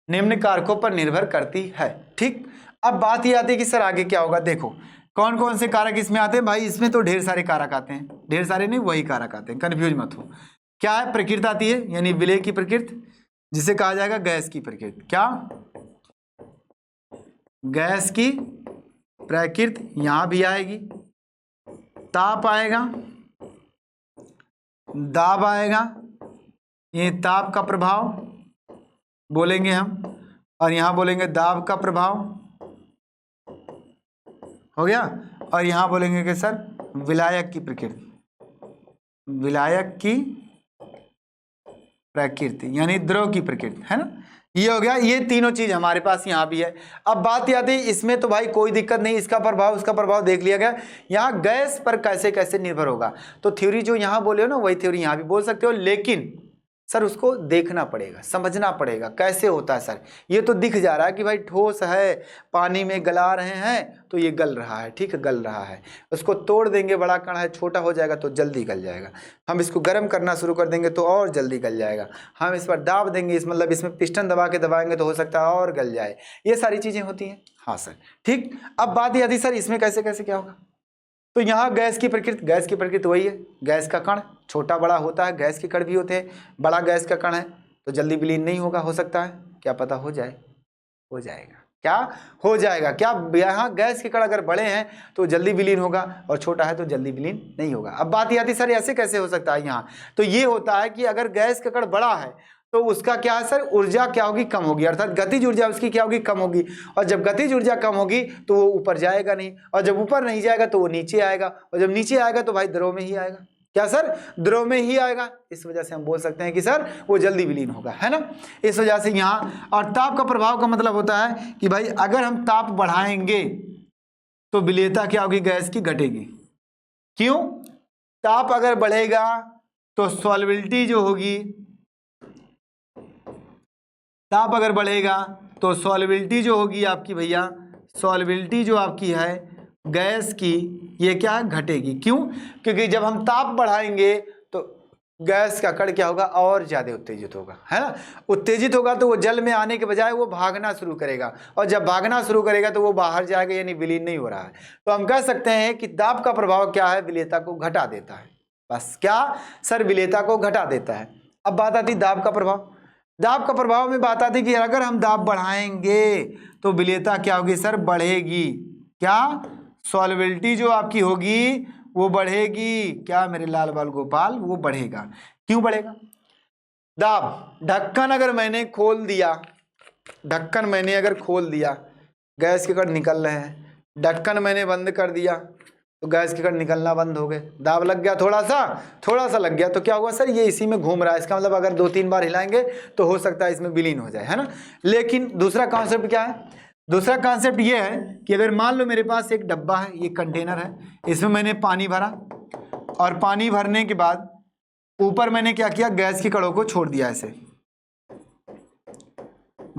निम्न कारकों पर निर्भर करती है। ठीक, अब बात ये आती है कि सर आगे क्या होगा। देखो कौन कौन से कारक इसमें आते हैं भाई, इसमें तो ढेर सारे कारक आते हैं, ढेर सारे नहीं वही कारक आते हैं, कंफ्यूज मत हो। क्या है, प्रकृति आती है, यानी विलेय की प्रकृति, जिसे कहा जाएगा गैस की प्रकृति। क्या, गैस की प्रकृति यहां भी आएगी, ताप आएगा, दाब आएगा, ये ताप का प्रभाव बोलेंगे हम, और यहां बोलेंगे दाब का प्रभाव, हो गया। और यहां बोलेंगे कि सर विलायक की प्रकृति, विलायक की प्रकृति यानी द्रव की प्रकृति, है ना। ये हो गया, ये तीनों चीज हमारे पास यहाँ भी है। अब बात याद है, इसमें तो भाई कोई दिक्कत नहीं, इसका प्रभाव उसका प्रभाव देख लिया गया। यहाँ गैस पर कैसे कैसे निर्भर होगा, तो थ्योरी जो यहाँ बोले हो ना वही थ्योरी यहाँ भी बोल सकते हो, लेकिन सर उसको देखना पड़ेगा, समझना पड़ेगा कैसे होता है। सर ये तो दिख जा रहा है कि भाई ठोस है, पानी में गला रहे हैं तो ये गल रहा है, ठीक है, गल रहा है। उसको तोड़ देंगे, बड़ा कण है, छोटा हो जाएगा तो जल्दी गल जाएगा। हम इसको गर्म करना शुरू कर देंगे तो और जल्दी गल जाएगा। हम इस पर दाब देंगे, इस मतलब इसमें पिस्टन दबा के दबाएंगे तो हो सकता है और गल जाए। ये सारी चीज़ें होती हैं। हाँ सर ठीक। अब बात यह थी सर इसमें कैसे कैसे क्या होगा। तो यहाँ गैस की प्रकृति वही है, गैस का कण छोटा बड़ा होता है, गैस के कण भी होते हैं। बड़ा गैस का कण है तो जल्दी विलीन नहीं होगा, हो सकता है, क्या पता हो जाए, हो जाएगा, क्या हो जाएगा, क्या यहाँ गैस के कण अगर बड़े हैं तो जल्दी विलीन होगा और छोटा है तो जल्दी विलीन नहीं होगा। अब बात यह आती सर ऐसे कैसे हो सकता है यहाँ। तो ये होता है कि अगर गैस का कण बड़ा है तो उसका क्या है सर, ऊर्जा क्या होगी, कम होगी, अर्थात गतिज ऊर्जा उसकी क्या होगी, कम होगी। और जब गतिज ऊर्जा कम होगी तो वो ऊपर जाएगा नहीं, और जब ऊपर नहीं जाएगा तो वो नीचे आएगा, और जब नीचे आएगा तो भाई द्रव में ही आएगा। क्या सर, द्रव में ही आएगा। इस वजह से हम बोल सकते हैं कि सर वो जल्दी विलीन होगा, है ना। इस वजह से यहाँ, और ताप का प्रभाव का मतलब होता है कि भाई अगर हम ताप बढ़ाएंगे तो विलेयता क्या होगी, गैस की घटेगी। क्यों, ताप अगर बढ़ेगा तो सॉल्युबिलिटी जो होगी, ताप अगर बढ़ेगा तो सॉल्युबिलिटी जो होगी आपकी भैया, सॉल्युबिलिटी जो आपकी है गैस की, ये क्या घटेगी। क्यों, क्योंकि जब हम ताप बढ़ाएंगे तो गैस का कण क्या होगा, और ज़्यादा उत्तेजित होगा, है ना। उत्तेजित होगा तो वो जल में आने के बजाय वो भागना शुरू करेगा, और जब भागना शुरू करेगा तो वो बाहर जाएगा, यानी विलीन नहीं हो रहा है। तो हम कह सकते हैं कि दाब का प्रभाव क्या है, विलेयता को घटा देता है। बस क्या सर, विलेयता को घटा देता है। अब बात आती दाब का प्रभाव। दाब का प्रभाव में बात आती कि अगर हम दाब बढ़ाएंगे तो विलेयता क्या होगी सर, बढ़ेगी। क्या, सॉल्युबिलिटी जो आपकी होगी वो बढ़ेगी। क्या मेरे लाल बाल गोपाल, वो बढ़ेगा। क्यों बढ़ेगा, दाब, ढक्कन अगर मैंने खोल दिया, ढक्कन मैंने अगर खोल दिया, गैस के कण निकल रहे हैं, ढक्कन मैंने बंद कर दिया तो गैस के कण निकलना बंद हो गए। दाब लग गया, थोड़ा सा लग गया तो क्या हुआ सर, ये इसी में घूम रहा है। इसका मतलब अगर 2-3 बार हिलाएंगे तो हो सकता है इसमें विलीन हो जाए, है ना। लेकिन दूसरा कॉन्सेप्ट क्या है, दूसरा कॉन्सेप्ट ये है कि अगर मान लो मेरे पास एक डब्बा है, ये कंटेनर है, इसमें मैंने पानी भरा, और पानी भरने के बाद ऊपर मैंने क्या किया, गैस के कणों को छोड़ दिया। ऐसे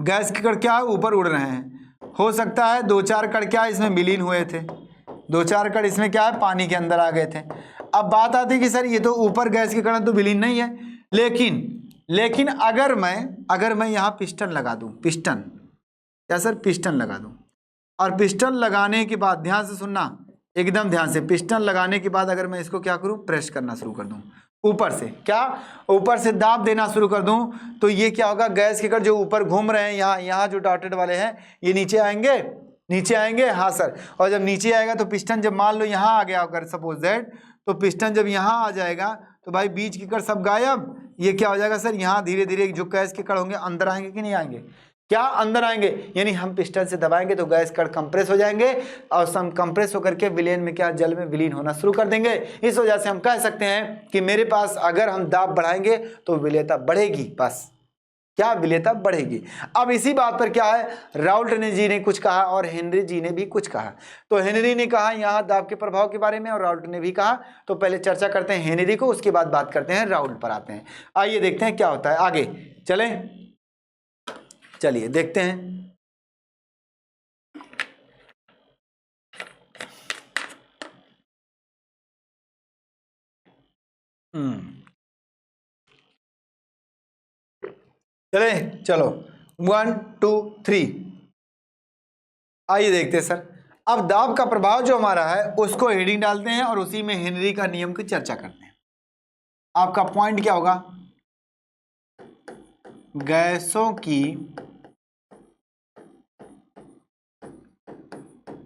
गैस के कण क्या है, ऊपर उड़ रहे हैं। हो सकता है 2-4 कण क्या इसमें विलीन हुए थे, 2-4 कण इसमें क्या है, पानी के अंदर आ गए थे। अब बात आती है कि सर ये तो ऊपर गैस के कण तो विलीन नहीं है, लेकिन अगर मैं यहाँ पिस्टन लगा दूं, पिस्टन, क्या सर, पिस्टन लगा दूं, और पिस्टन लगाने के बाद, ध्यान से सुनना, एकदम ध्यान से, पिस्टन लगाने के बाद अगर मैं इसको क्या करूं, प्रेस करना शुरू कर दूं ऊपर से, क्या, ऊपर से दाब देना शुरू कर दूं, तो ये क्या होगा, गैस के कण जो ऊपर घूम रहे हैं, यहाँ जो डॉटेड वाले हैं, ये नीचे आएंगे। हाँ सर, और जब नीचे आएगा तो पिस्टन जब मान लो यहाँ आ गया अगर सपोज दैट, तो पिस्टन जब यहाँ आ जाएगा तो भाई बीच के कण सब गायब। ये क्या हो जाएगा सर, यहाँ धीरे धीरे जो गैस के कण होंगे अंदर आएंगे कि नहीं आएंगे, क्या अंदर आएंगे, यानी हम पिस्टन से दबाएंगे तो गैस कण कंप्रेस हो जाएंगे, और सम कंप्रेस होकर के विलेन में क्या, जल में विलीन होना शुरू कर देंगे। इस वजह से हम कह सकते हैं कि मेरे पास अगर हम दाब बढ़ाएंगे तो विलेयता बढ़ेगी। बस क्या, विलेयता बढ़ेगी। अब इसी बात पर क्या है, राउल्ट जी ने कुछ कहा और हेनरी जी ने भी कुछ कहा। तो हेनरी ने कहा यहाँ दाब के प्रभाव के बारे में, और राउल्ट ने भी कहा। तो पहले चर्चा करते हैं हेनरी को, उसके बाद बात करते हैं राउल्ट पर आते हैं। आइए देखते हैं क्या होता है, आगे चलिए देखते हैं। चलो 1 2 3, आइए देखते हैं सर। अब दाब का प्रभाव जो हमारा है उसको हेडिंग डालते हैं और उसी में हेनरी का नियम की चर्चा करते हैं। आपका पॉइंट क्या होगा, गैसों की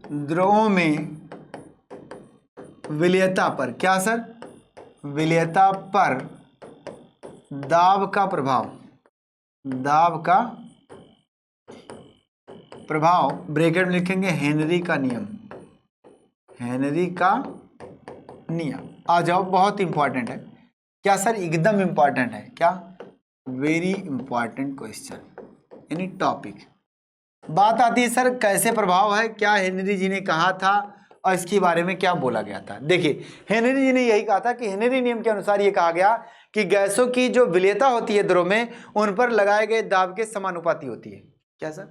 द्रवों में विलेयता पर, क्या सर, विलेयता पर दाब का प्रभाव, दाब का प्रभाव ब्रैकेट में लिखेंगे हेनरी का नियम, हेनरी का नियम। आ जाओ, बहुत इंपॉर्टेंट है। क्या सर, एकदम इंपॉर्टेंट है, क्या, वेरी इंपॉर्टेंट क्वेश्चन, यानी टॉपिक। बात आती है सर कैसे प्रभाव है, क्या हेनरी जी ने कहा था और इसके बारे में क्या बोला गया था। देखिए हेनरी जी ने यही कहा था कि हेनरी नियम के अनुसार ये कहा गया कि गैसों की जो विलेयता होती है द्रव में, उन पर लगाए गए दाब के समानुपाती होती है। क्या सर?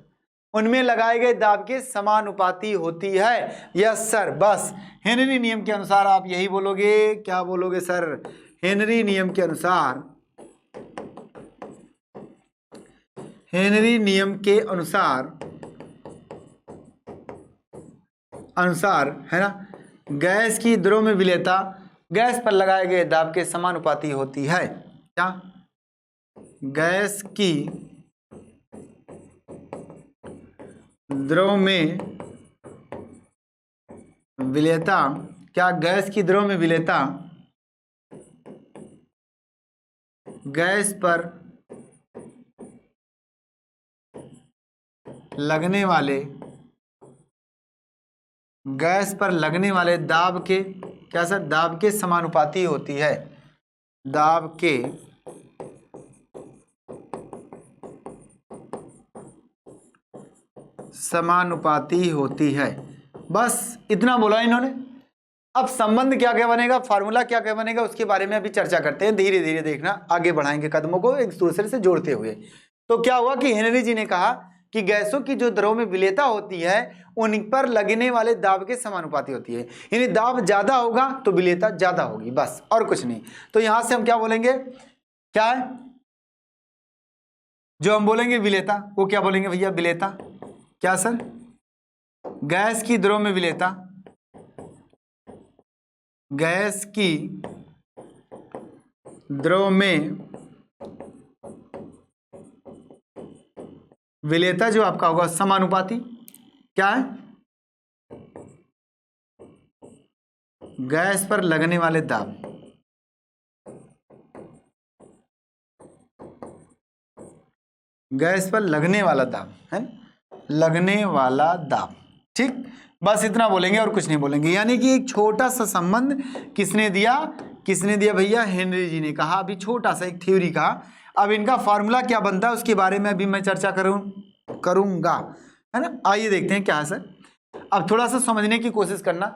उनमें लगाए गए दाब के समानुपाती होती है। यस सर, बस हेनरी नियम के अनुसार आप यही बोलोगे। क्या बोलोगे सर? हेनरी नियम के अनुसार, हेनरी नियम के अनुसार है ना, गैस की द्रव में विलेयता गैस पर लगाए गए दाब के समानुपाती होती है। क्या? गैस की द्रव में विलेयता, क्या गैस की द्रव में विलेयता गैस पर लगने वाले दाब के, क्या सर? दाब के समानुपाती होती है। दाब के समानुपाती होती है। बस इतना बोला इन्होंने। अब संबंध क्या क्या बनेगा, फार्मूला क्या क्या बनेगा, उसके बारे में अभी चर्चा करते हैं। धीरे धीरे देखना, आगे बढ़ाएंगे कदमों को एक दूसरे से जोड़ते हुए। तो क्या हुआ कि हेनरी जी ने कहा कि गैसों की जो द्रव में विलेयता होती है उन पर लगने वाले दाब के समानुपाती होती है। यानी दाब ज्यादा होगा तो विलेयता ज्यादा होगी, बस और कुछ नहीं। तो यहां से हम क्या बोलेंगे? क्या है जो हम बोलेंगे विलेयता, वो क्या बोलेंगे भैया? विलेयता। क्या सर? गैस की द्रव में विलेयता, गैस की द्रव में विलेयता जो आपका होगा समानुपाती। क्या है? गैस पर लगने वाले दाब, गैस पर लगने वाला दाब है, लगने वाला दाब। ठीक, बस इतना बोलेंगे और कुछ नहीं बोलेंगे। यानी कि एक छोटा सा संबंध किसने दिया? किसने दिया भैया? हेनरी जी ने कहा। अभी छोटा सा एक थ्योरी का। अब इनका फार्मूला क्या बनता है उसके बारे में अभी मैं चर्चा करूंगा, है ना। आइए देखते हैं क्या है सर। अब थोड़ा सा समझने की कोशिश करना।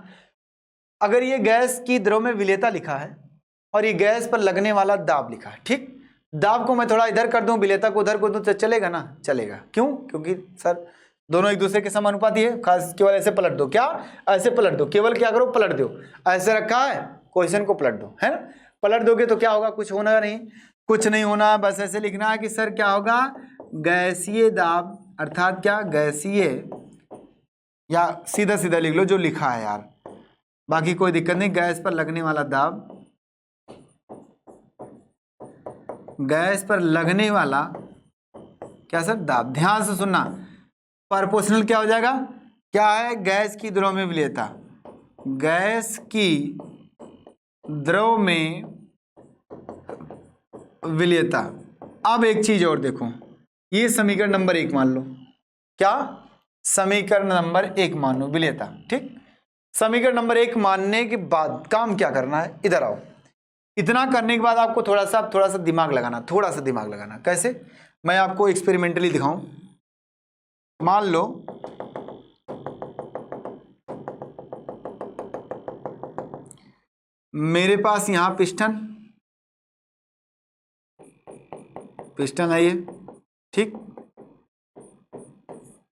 अगर ये गैस की द्रव में विलेयता लिखा है और ये गैस पर लगने वाला दाब लिखा है, ठीक, दाब को मैं थोड़ा इधर कर दूं, विलेयता को उधर कर दूं, तो चलेगा ना? चलेगा। क्यों? क्योंकि सर दोनों एक दूसरे के समानुपाती है। खास केवल ऐसे पलट दो। क्या? ऐसे पलट दो। केवल क्या करो? पलट दो। ऐसे रखा है, क्वेश्चन को पलट दो, है ना। पलट दोगे तो क्या होगा? कुछ होना नहीं, कुछ नहीं होना। बस ऐसे लिखना है कि सर क्या होगा? गैसीय दाब, अर्थात क्या? गैसीय, या सीधा सीधा लिख लो जो लिखा है यार, बाकी कोई दिक्कत नहीं। गैस पर लगने वाला दाब, गैस पर लगने वाला क्या सर? दाब। ध्यान से सुनना, प्रोपोर्शनल क्या हो जाएगा? क्या है? गैस की द्रव में विलेयता, गैस की द्रव में विलेयता। अब एक चीज और देखो, ये समीकरण नंबर 1 मान लो। क्या? समीकरण नंबर 1 मान लो, विलेयता। ठीक, समीकरण नंबर 1 मानने के बाद काम क्या करना है? इधर आओ। इतना करने के बाद आपको थोड़ा सा दिमाग लगाना, थोड़ा सा दिमाग लगाना। कैसे? मैं आपको एक्सपेरिमेंटली दिखाऊं। मान लो मेरे पास यहां पिस्टन है ये, ठीक।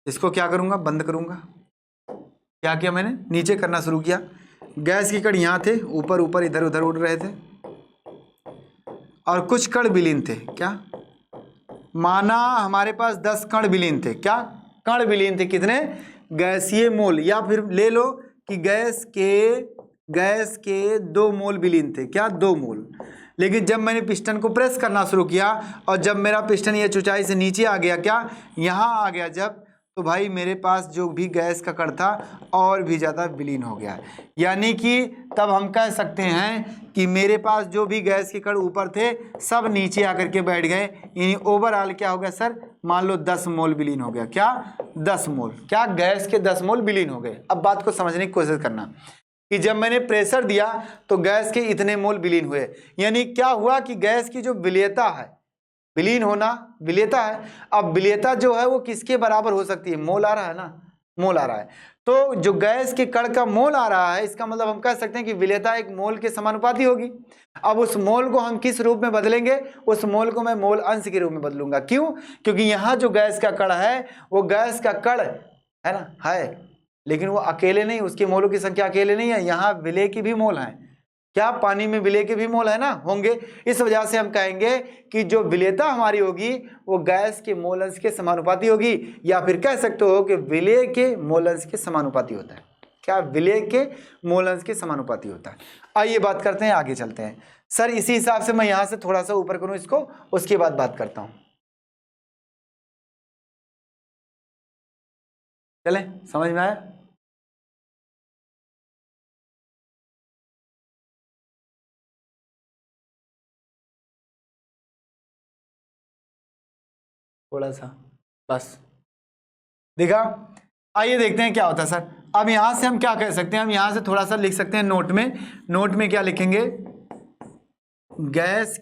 इसको क्या करूंगा? बंद करूंगा। क्या किया मैंने? नीचे करना शुरू किया। गैस के कण यहां थे, ऊपर ऊपर इधर उधर उड़ रहे थे, और कुछ कण विलीन थे। क्या? माना हमारे पास 10 कण विलीन थे। क्या? कण विलीन थे। कितने? गैसीय मोल, या फिर ले लो कि गैस के 2 मोल विलीन थे। क्या? 2 मोल। लेकिन जब मैंने पिस्टन को प्रेस करना शुरू किया और जब मेरा पिस्टन ये ऊंचाई से नीचे आ गया, क्या यहाँ आ गया जब, तो भाई मेरे पास जो भी गैस का कण था और भी ज़्यादा विलीन हो गया। यानी कि तब हम कह सकते हैं कि मेरे पास जो भी गैस के कण ऊपर थे सब नीचे आकर के बैठ गए। यानी ओवरऑल क्या हो गया सर? मान लो 10 मोल विलीन हो गया। क्या? 10 मोल। क्या? गैस के 10 मोल विलीन हो गए। अब बात को समझने की कोशिश करना कि जब मैंने प्रेशर दिया तो गैस के इतने मोल विलीन हुए। यानी क्या हुआ कि गैस की जो विलेयता है, विलीन होना विलेयता है। अब विलेयता जो है वो किसके बराबर हो सकती है? मोल आ रहा है ना, मोल आ रहा है। तो जो गैस के कण का मोल आ रहा है, इसका मतलब हम कह सकते हैं कि विलेयता एक मोल के समानुपाती होगी। अब उस मोल को हम किस रूप में बदलेंगे? उस मोल को मैं मोल अंश के रूप में बदलूंगा। क्यों? क्योंकि यहाँ जो गैस का कण है वो गैस का कण है ना, है, लेकिन वो अकेले नहीं, उसके मोलों की संख्या अकेले नहीं है, यहाँ विलेय की भी मोल है। क्या पानी में विलेय के भी मोल है ना, होंगे। इस वजह से हम कहेंगे कि जो विलेयता हमारी होगी वो गैस के मोल अंश के समानुपाती होगी, या फिर कह सकते हो कि विलेय के मोल अंश के समानुपाती होता है। क्या? विलेय के मोल अंश के समानुपाती होता है। आइए बात करते हैं, आगे चलते हैं। सर इसी हिसाब से मैं यहां से थोड़ा सा ऊपर करूं इसको, उसके बाद बात करता हूं। चले, समझ में आया? थोड़ा सा बस दिखा। आइए देखते हैं क्या होता है सर। अब यहां से हम क्या कह सकते हैं, हम यहां से थोड़ा सा लिख सकते हैं नोट में। नोट में क्या लिखेंगे? गैस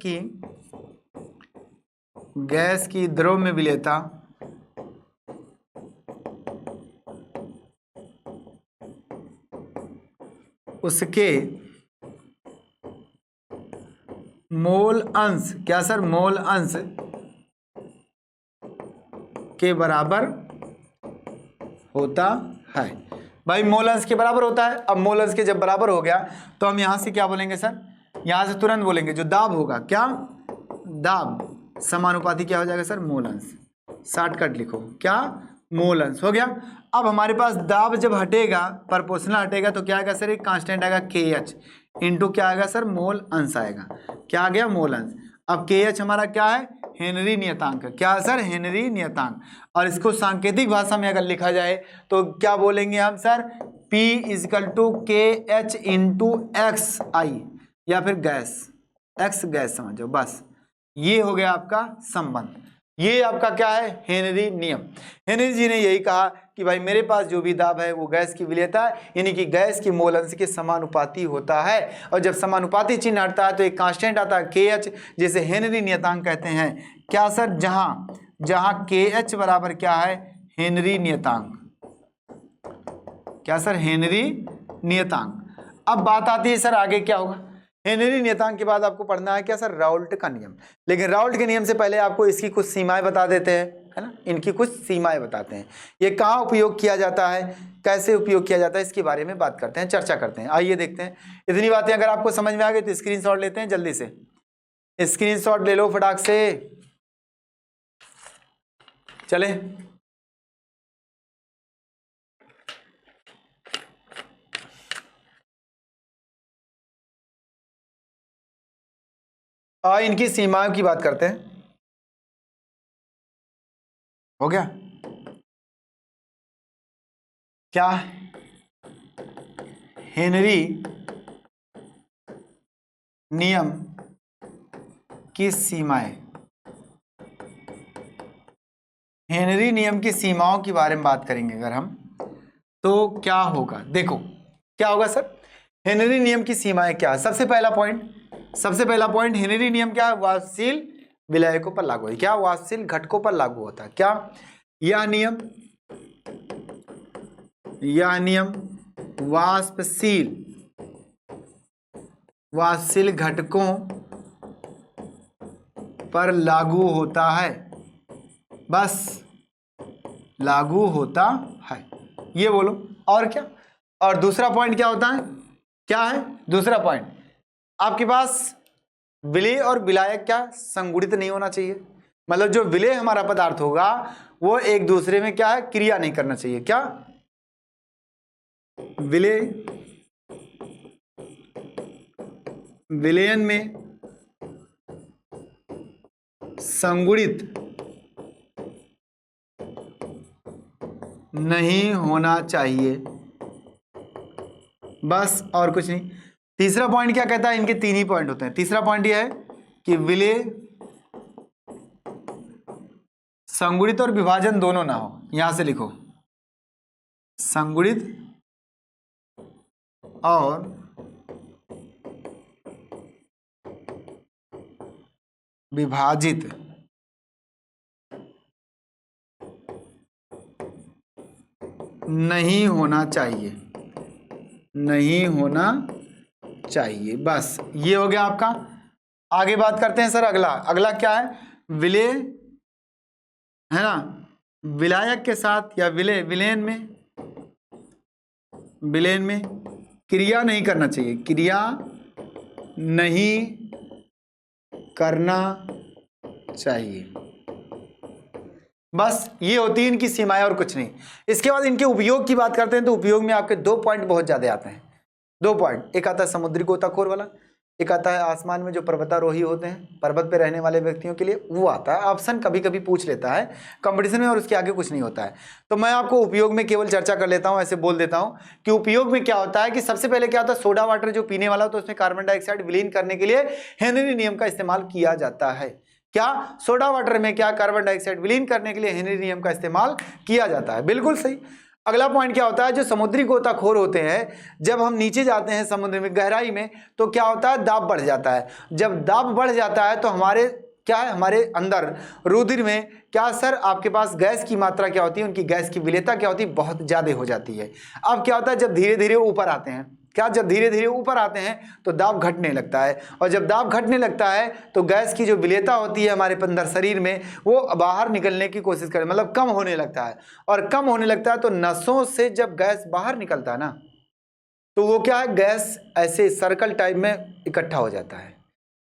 की द्रव में विलेयता उसके मोल अंश, क्या सर? मोल अंश के बराबर होता है। भाई मोल अंश के बराबर होता है। अब मोल अंश के जब बराबर हो गया तो हम यहां से क्या बोलेंगे सर? यहां से तुरंत बोलेंगे जो दाब होगा, क्या? दाब समानुपाती क्या हो जाएगा सर? मोल अंश। शॉर्टकट लिखो, क्या? मोल अंश हो गया। अब हमारे पास दाब जब हटेगा, प्रोपोर्शनल हटेगा, तो क्या आएगा सर? एक कांस्टेंट आएगा KH इंटू क्या आएगा सर? मोल अंश आएगा। क्या आ गया? मोल अंश। अब KH हमारा क्या है? हेनरी नियतांक। क्या है सर? हेनरी नियतांक। और इसको सांकेतिक भाषा में अगर लिखा जाए तो क्या बोलेंगे हम sir? P equal to KH into XI, या फिर गैस, एक्स गैस समझो, बस ये हो गया आपका संबंध। ये आपका क्या है? हेनरी नियम। हेनरी जी ने यही कहा कि भाई मेरे पास जो भी दाब है वो गैस की विलेयता है, यानी कि गैस की मोल अंश के समानुपाती होता है। और जब समानुपाती चिन्ह हटता है तो एक कांस्टेंट आता है KH, जिसे हेनरी नियतांक कहते हैं। क्या सर? जहां KH बराबर क्या है? हेनरी नियतांक। क्या सर? हेनरी नियतांक। अब बात आती है सर आगे क्या होगा? हेनरी नियतांक के बाद आपको पढ़ना है क्या सर? राउल्ट का नियम। लेकिन राउल्ट के नियम से पहले आपको इसकी कुछ सीमाएं बता देते हैं, है ना, इनकी कुछ सीमाएं बताते हैं। ये कहाँ उपयोग किया जाता है, कैसे उपयोग किया जाता है, इसके बारे में बात करते हैं, चर्चा करते हैं। आइए देखते हैं। इतनी बातें अगर आपको समझ में आ गई तो स्क्रीनशॉट लेते हैं, जल्दी से स्क्रीनशॉट ले लो फटाक से। चले, इनकी सीमाओं की बात करते हैं। हो गया? क्या? हेनरी नियम की सीमाएं। हेनरी नियम की सीमाओं के बारे में बात करेंगे अगर हम, तो क्या होगा? देखो क्या होगा सर? हेनरी नियम की सीमाएं क्या है? सबसे पहला पॉइंट हेनरी नियम क्या है? वाष्पशील विलायकों पर लागू है। क्या? वाष्पशील घटकों पर लागू होता है। क्या? यह नियम वाष्पशील घटकों पर लागू होता है, बस लागू होता है, ये बोलो। और क्या? और दूसरा पॉइंट क्या होता है? क्या है दूसरा पॉइंट? आपके पास विलेय और विलायक क्या? संगुणित नहीं होना चाहिए। मतलब जो विलेय हमारा पदार्थ होगा वो एक दूसरे में क्या है? क्रिया नहीं करना चाहिए। क्या? विलयन में संगुणित नहीं होना चाहिए, बस, और कुछ नहीं। तीसरा पॉइंट क्या कहता है? इनके तीन ही पॉइंट होते हैं। तीसरा पॉइंट यह है कि विलेय संगुणित और विभाजन दोनों ना हो। यहां से लिखो, संगुणित और विभाजित नहीं होना चाहिए, नहीं होना चाहिए। बस ये हो गया आपका। आगे बात करते हैं सर अगला। अगला क्या है? विलय, है ना, विलायक के साथ या विलेन में क्रिया नहीं करना चाहिए, क्रिया नहीं करना चाहिए। बस ये होती है इनकी सीमाएं और कुछ नहीं। इसके बाद इनके उपयोग की बात करते हैं तो उपयोग में आपके 2 पॉइंट बहुत ज्यादा आते हैं। 2 पॉइंट, एक आता है समुद्री गोताखोर वाला, एक आता है आसमान में जो पर्वतारोही होते हैं, पर्वत पे रहने वाले व्यक्तियों के लिए, वो आता है। ऑप्शन कभी कभी पूछ लेता है कंपटीशन में और उसके आगे कुछ नहीं होता है। तो मैं आपको उपयोग में केवल चर्चा कर लेता हूं, ऐसे बोल देता हूं कि उपयोग में क्या होता है कि सबसे पहले क्या होता है, सोडा वाटर जो पीने वाला होता है उसमें कार्बन डाइऑक्साइड विलीन करने के लिए हेनरी नियम का इस्तेमाल किया जाता है। क्या सोडा वाटर में क्या कार्बन डाइऑक्साइड विलीन करने के लिए हेनरी नियम का इस्तेमाल किया जाता है, बिल्कुल सही। अगला पॉइंट क्या होता है, जो समुद्री गोताखोर होते हैं, जब हम नीचे जाते हैं समुद्र में गहराई में तो क्या होता है, दाब बढ़ जाता है। जब दाब बढ़ जाता है तो हमारे क्या है, हमारे अंदर रुधिर में क्या सर आपके पास गैस की मात्रा क्या होती है, उनकी गैस की विलेयता क्या होती है, बहुत ज्यादा हो जाती है। अब क्या होता है, जब धीरे धीरे ऊपर आते हैं, क्या जब धीरे धीरे ऊपर आते हैं तो दाब घटने लगता है, और जब दाब घटने लगता है तो गैस की जो विलेयता होती है हमारे अंदर शरीर में वो बाहर निकलने की कोशिश करे, मतलब कम होने लगता है। और कम होने लगता है तो नसों से जब गैस बाहर निकलता है ना, तो वो क्या है, गैस ऐसे सर्कल टाइप में इकट्ठा हो जाता है,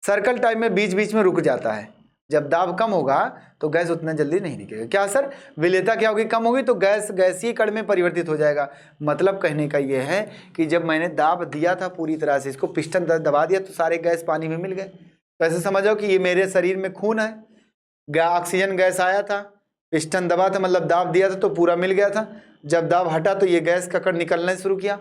सर्कल टाइप में बीच बीच में रुक जाता है। जब दाब कम होगा तो गैस उतना जल्दी नहीं निकलेगा। क्या सर, विलेयता क्या होगी, कम होगी तो गैस गैसीय कण में परिवर्तित हो जाएगा। मतलब कहने का ये है कि जब मैंने दाब दिया था पूरी तरह से, इसको पिस्टन दबा दिया तो सारे गैस पानी में मिल गए। तो ऐसे समझो कि ये मेरे शरीर में खून है, ऑक्सीजन गैस आया था, पिस्टन दबा था मतलब दाब दिया था तो पूरा मिल गया था। जब दाब हटा तो ये गैस का कण निकलना शुरू किया,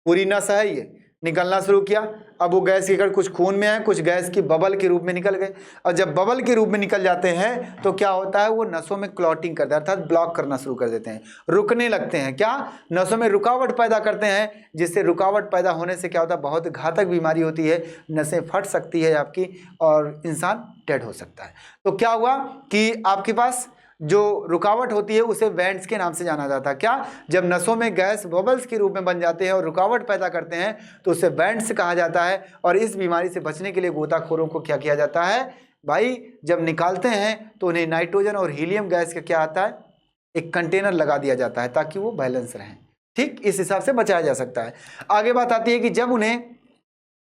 पूरी नस है ये, निकलना शुरू किया। अब वो गैस के कण कुछ खून में है, कुछ गैस की बबल के रूप में निकल गए। और जब बबल के रूप में निकल जाते हैं तो क्या होता है, वो नसों में क्लॉटिंग करते हैं, अर्थात ब्लॉक करना शुरू कर देते हैं, रुकने लगते हैं। क्या, नसों में रुकावट पैदा करते हैं, जिससे रुकावट पैदा होने से क्या होता है, बहुत घातक बीमारी होती है, नसें फट सकती है आपकी और इंसान डेड हो सकता है। तो क्या हुआ कि आपके पास जो रुकावट होती है उसे वेंट्स के नाम से जाना जाता है। क्या, जब नसों में गैस बबल्स के रूप में बन जाते हैं और रुकावट पैदा करते हैं तो उसे वेंट्स कहा जाता है। और इस बीमारी से बचने के लिए गोताखोरों को क्या किया जाता है भाई, जब निकालते हैं तो उन्हें नाइट्रोजन और हीलियम गैस का क्या आता है, एक कंटेनर लगा दिया जाता है ताकि वो बैलेंस रहें। ठीक, इस हिसाब से बचाया जा सकता है। आगे बात आती है कि जब उन्हें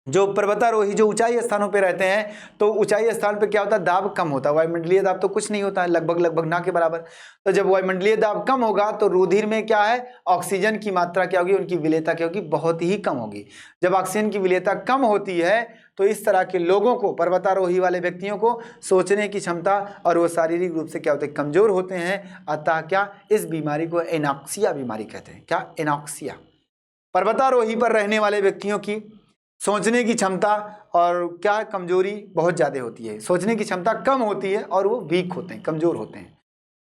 जो पर्वतारोही जो ऊंचाई स्थानों पे रहते हैं तो ऊंचाई स्थान पे क्या होता है, दाब कम होता है, वायुमंडलीय दाब तो कुछ नहीं होता है, लगभग ना के बराबर। तो जब वायुमंडलीय दाब कम होगा तो रुधिर में क्या है, ऑक्सीजन की मात्रा क्या होगी, उनकी विलेयता क्या होगी, बहुत ही कम होगी। जब ऑक्सीजन की विलेयता कम होती है तो इस तरह के लोगों को, पर्वतारोही वाले व्यक्तियों को सोचने की क्षमता और वो शारीरिक रूप से क्या होते हैं, कमजोर होते हैं। अतः क्या, इस बीमारी को एनॉक्सिया बीमारी कहते हैं। क्या, एनॉक्सिया। पर्वतारोही पर रहने वाले व्यक्तियों की सोचने की क्षमता और क्या कमजोरी बहुत ज़्यादा होती है, सोचने की क्षमता कम होती है और वो वीक होते हैं, कमज़ोर होते हैं।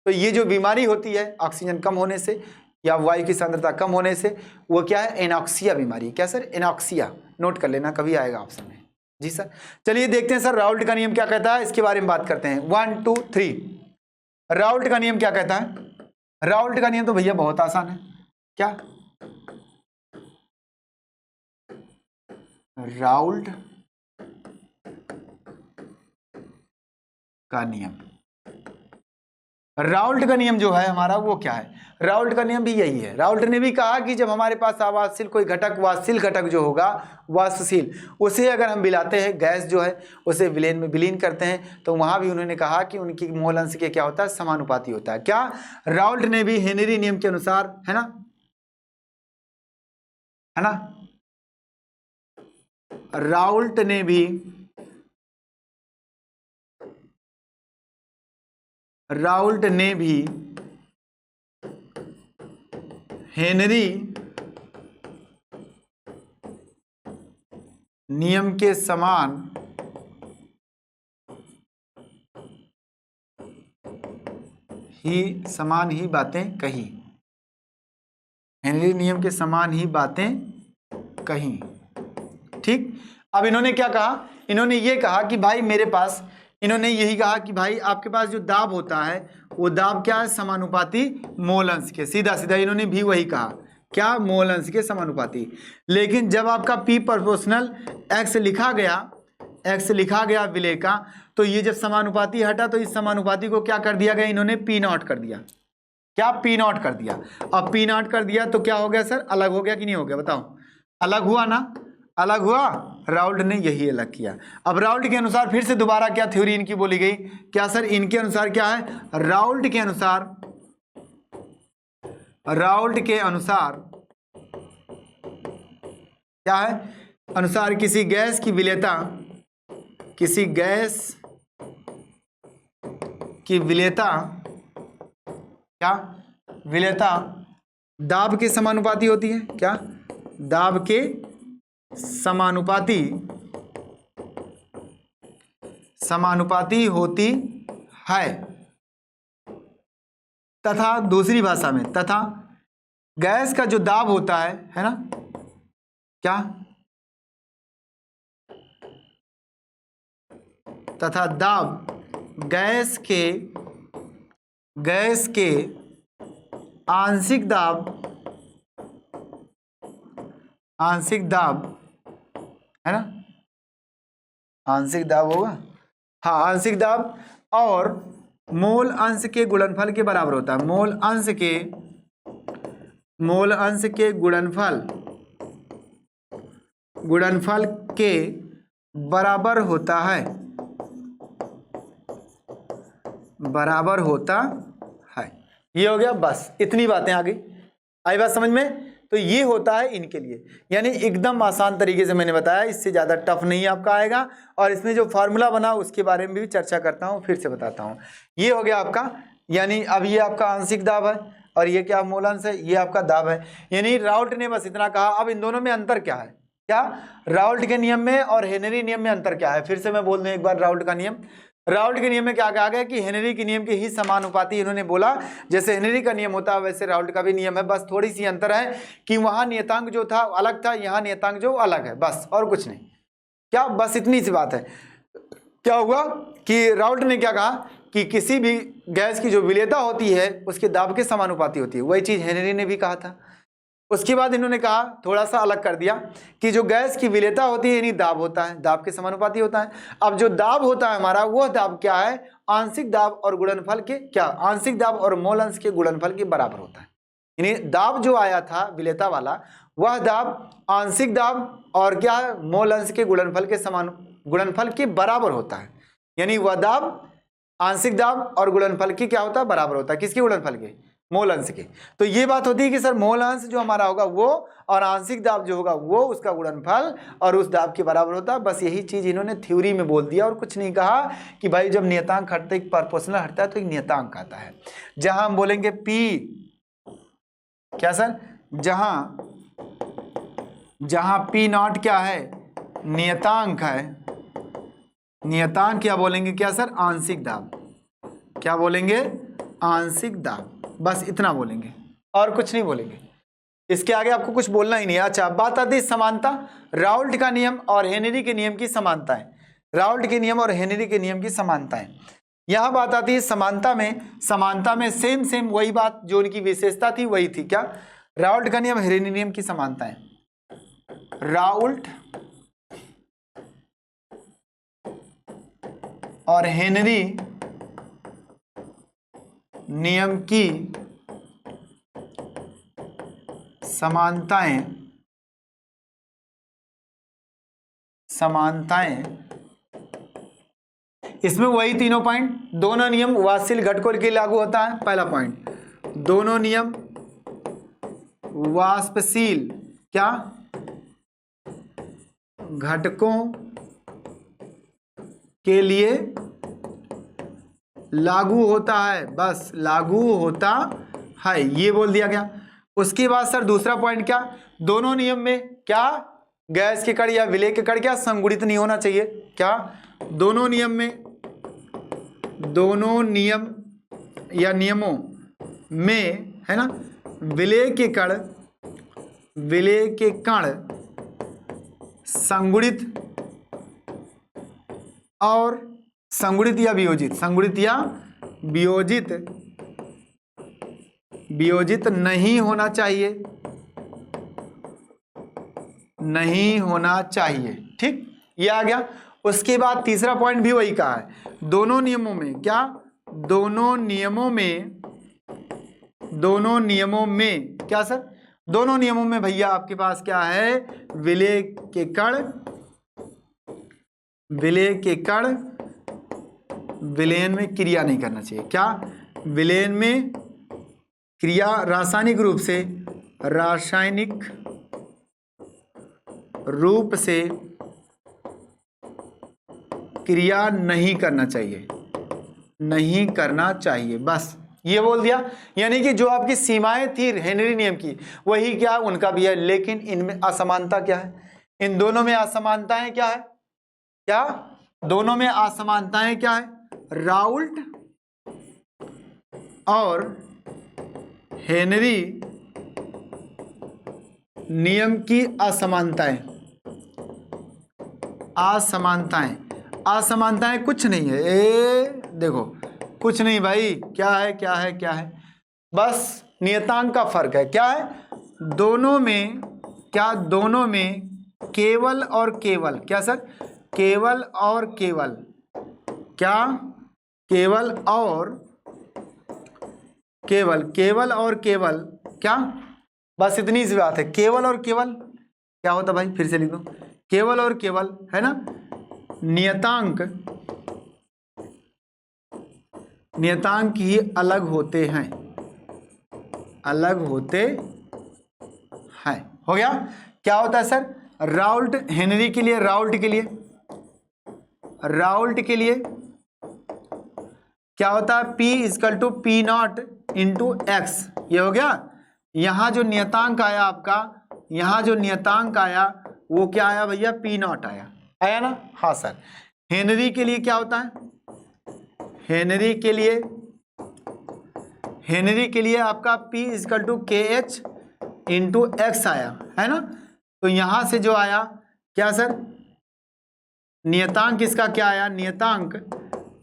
तो ये जो बीमारी होती है ऑक्सीजन कम होने से या वायु की सांद्रता कम होने से, वो क्या है, एनॉक्सिया बीमारी। क्या सर, एनॉक्सिया, नोट कर लेना, कभी आएगा ऑप्शन में। जी सर, चलिए देखते हैं सर राउल्ट का नियम क्या कहता है, इसके बारे में बात करते हैं। 1 2 3, राउल्ट का नियम क्या कहता है। राउल्ट का नियम तो भैया बहुत आसान है। क्या, राउल्ट का नियम, राउल्ट का नियम जो है हमारा वो क्या है, राउल्ट का नियम भी यही है। राउल्ट ने भी कहा कि जब हमारे पास आवासशील कोई घटक, वाष्पशील घटक जो होगा, वाष्पशील, उसे अगर हम मिलाते हैं, गैस जो है उसे विलेन में विलीन करते हैं, तो वहां भी उन्होंने कहा कि उनकी मोल अंश के क्या होता है, समानुपाती होता है। क्या, राउल्ट ने भी हेनरी नियम के अनुसार, है ना, राउल्ट ने भी हेनरी नियम के समान ही बातें कही, हेनरी नियम के समान ही बातें कही। ठीक, अब इन्होंने क्या कहा, इन्होंने ये कहा कि भाई मेरे पास इन्होंने यही कहा कि भाई आपके पास जो दाब होता है वो दाब क्या है, समानुपाती मोल अंश के। सीधा सीधा इन्होंने भी वही कहा, क्या, मोल अंश के समानुपाती। लेकिन जब आपका P प्रोपोर्शनल x लिखा गया विलेय का, तो ये जब समानुपाती हटा तो इस समानुपाती को क्या कर दिया गया, इन्होंने P0 कर दिया। क्या, P0 कर दिया। अब P0 कर दिया तो क्या हो गया सर, अलग हो गया कि नहीं हो गया, बताओ, अलग हुआ ना, अलग हुआ। राउल्ट ने यही अलग किया। अब राउल्ट के अनुसार फिर से दोबारा क्या थ्योरी इनकी बोली गई, क्या सर, इनके अनुसार क्या है, राउल्ट के अनुसार क्या है, अनुसार किसी गैस की विलेयता क्या, विलेयता दाब के समानुपाती होती है। क्या, दाब के समानुपाती होती है। तथा दूसरी भाषा में, तथा गैस का जो दाब होता है ना, क्या, तथा दाब गैस के आंशिक दाब है ना, आंशिक दाब होगा, हाँ, आंशिक दाब और मोल अंश के गुणनफल के बराबर होता है। मोल अंश के गुणनफल के बराबर होता है, ये हो गया। बस इतनी बातें आ गई, आई बात समझ में। तो ये होता है इनके लिए, यानी एकदम आसान तरीके से मैंने बताया, इससे ज़्यादा टफ नहीं आपका आएगा। और इसमें जो फार्मूला बना उसके बारे में भी चर्चा करता हूँ, फिर से बताता हूँ। ये हो गया आपका, यानी अब ये आपका आंशिक दाब है और ये क्या, मोलांश है, ये आपका दाब है। यानी राउल्ट ने बस इतना कहा। अब इन दोनों में अंतर क्या है, क्या, राउल्ट के नियम में और हेनरी नियम में अंतर क्या है, फिर से मैं बोल दूं एक बार। राउल्ट का नियम, राउल्ट के नियम में क्या कहा गया कि हेनरी के नियम के ही समानुपाती इन्होंने बोला। जैसे हेनरी का नियम होता है वैसे राउल्ट का भी नियम है, बस थोड़ी सी अंतर है कि वहां नियतांक जो था अलग था, यहाँ नियतांक जो अलग है, बस और कुछ नहीं। क्या, बस इतनी सी बात है। क्या हुआ कि राउल्ट ने क्या कहा कि किसी भी गैस की जो विलेयता होती है उसके दाब के समानुपाती होती है, वही चीज हेनरी ने भी कहा था। उसके बाद इन्होंने कहा, थोड़ा सा अलग कर दिया कि जो गैस की विलेयता होती है यानी दाब होता है, दाब के समानुपाती होता है। अब जो दाब होता है हमारा, वह दाब क्या है, आंशिक दाब और गुणनफल के, क्या, आंशिक दाब और मोल अंश के गुणनफल के बराबर होता है। यानी दाब जो आया था विलेयता वाला, वह दाब आंशिक दाब और क्या है, मोल अंश के गुणनफल के बराबर होता है। यानी वह दाब आंशिक दाब और गुणनफल की क्या होता है, बराबर होता है। किसके गुणनफल के, मोल अंश के। तो ये बात होती है कि सर मोल अंश जो हमारा होगा वो, और आंशिक दाब जो होगा वो, उसका गुणनफल और उस दाब के बराबर होता है। बस यही चीज इन्होंने थ्योरी में बोल दिया और कुछ नहीं कहा कि भाई जब नियतांक हटता है, एक प्रोपोर्शनल हटता है तो एक नियतांक आता है। जहां हम बोलेंगे P, क्या सर, जहां P0 क्या है, नियतांक है, नियतांक क्या बोलेंगे, क्या सर, आंशिक दाब। क्या बोलेंगे, आंशिक दाब। बस इतना बोलेंगे और कुछ नहीं बोलेंगे, इसके आगे आपको कुछ बोलना ही नहीं है। अच्छा, बात आती है समानता, राउल्ट का नियम और हेनरी के नियम की समानताएं। राउल्ट के नियम और हेनरी के नियम की समानताएं, यहां बात आती है समानता में सेम वही बात जो उनकी विशेषता थी वही थी। क्या, राउल्ट का नियम, हेनरी नियम की समानताएं। राउल्ट और हेनरी नियम की समानताएं इसमें वही तीनों पॉइंट, दोनों नियम वाष्पशील घटकों के लागू होता है। पहला पॉइंट, दोनों नियम वाष्पशील क्या, घटकों के लिए लागू होता है, बस लागू होता है, ये बोल दिया गया। उसके बाद सर दूसरा पॉइंट क्या, दोनों नियम में क्या, गैस के कण या विलेय के कण क्या संगुणित नहीं होना चाहिए। क्या, दोनों नियम या नियमों में है ना, विलेय के कण संगुणित और संगुणित या वियोजित, संगुणित या वियोजित, वियोजित नहीं होना चाहिए, नहीं होना चाहिए। ठीक, ये आ गया। उसके बाद तीसरा पॉइंट भी वही कहा है, दोनों नियमों में, क्या, दोनों नियमों में, दोनों नियमों में, क्या सर, दोनों नियमों में भैया आपके पास क्या है, विलय के कण, विलय के कण विलयन में क्रिया नहीं करना चाहिए। क्या, विलयन में क्रिया रासायनिक रूप से, रासायनिक रूप से क्रिया नहीं करना चाहिए, नहीं करना चाहिए, बस ये बोल दिया। यानी कि जो आपकी सीमाएं थी हेनरी नियम की वही क्या उनका भी है, लेकिन इनमें असमानता क्या है, इन दोनों में असमानताएं क्या है, क्या, दोनों में असमानताएं क्या है, राउल्ट और हेनरी नियम की असमानताएं, असमानताएं, असमानताएं कुछ नहीं है, देखो कुछ नहीं भाई, क्या है, क्या है, क्या है, बस नियतांक का फर्क है। क्या है, दोनों में, क्या, दोनों में केवल और केवल, क्या सर, केवल और केवल, क्या, केवल और केवल, केवल और केवल, क्या, बस इतनी सी बात है। केवल और केवल क्या होता भाई, फिर से लिख दो, केवल और केवल है ना, नियतांक, नियतांक ही अलग होते हैं, अलग होते हैं। हो गया। क्या होता है सर, राउल्ट हेनरी के लिए, राउल्ट के लिए, राउल्ट के लिए क्या होता है, P equal to P naught into X. ये हो गया। यहां जो नियतांक आया आपका, यहां जो नियतांक आया वो क्या आया भैया, पी नॉट आया, आया ना। हाँ सर, हेनरी के लिए क्या होता है, हेनरी के लिए, हेनरी के लिए आपका P इजकल टू के एच इंटू एक्स आया है ना। तो यहां से जो आया क्या सर, नियतांक इसका क्या आया, नियतांक,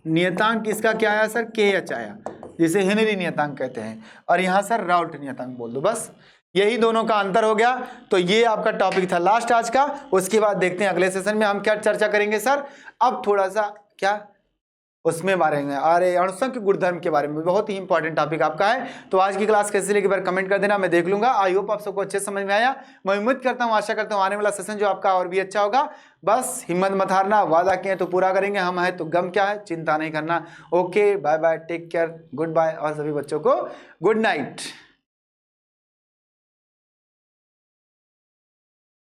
नियतांक इसका क्या आया सर, के एच आया, जिसे हेनरी नियतांक कहते हैं, और यहां सर राउल्ट नियतांक बोल दो, बस यही दोनों का अंतर हो गया। तो ये आपका टॉपिक था लास्ट आज का। उसके बाद देखते हैं अगले सेशन में हम क्या चर्चा करेंगे सर। अब थोड़ा सा क्या उसमें बारे में, अरे अणुसंख्यक गुणधर्म के बारे में, बहुत ही इंपॉर्टेंट टॉपिक आपका है। तो आज की क्लास कैसे लगी बार कमेंट कर देना, मैं देख लूंगा। आई होप आप सबको अच्छे समझ में आया। मैं उम्मीद करता हूँ, आशा करता हूँ आने वाला सेशन जो आपका और भी अच्छा होगा। बस हिम्मत मत हारना, वादा किए तो पूरा करेंगे, हम है तो गम क्या है, चिंता नहीं करना। Okay, bye bye, take care, goodbye, और सभी बच्चों को गुड नाइट।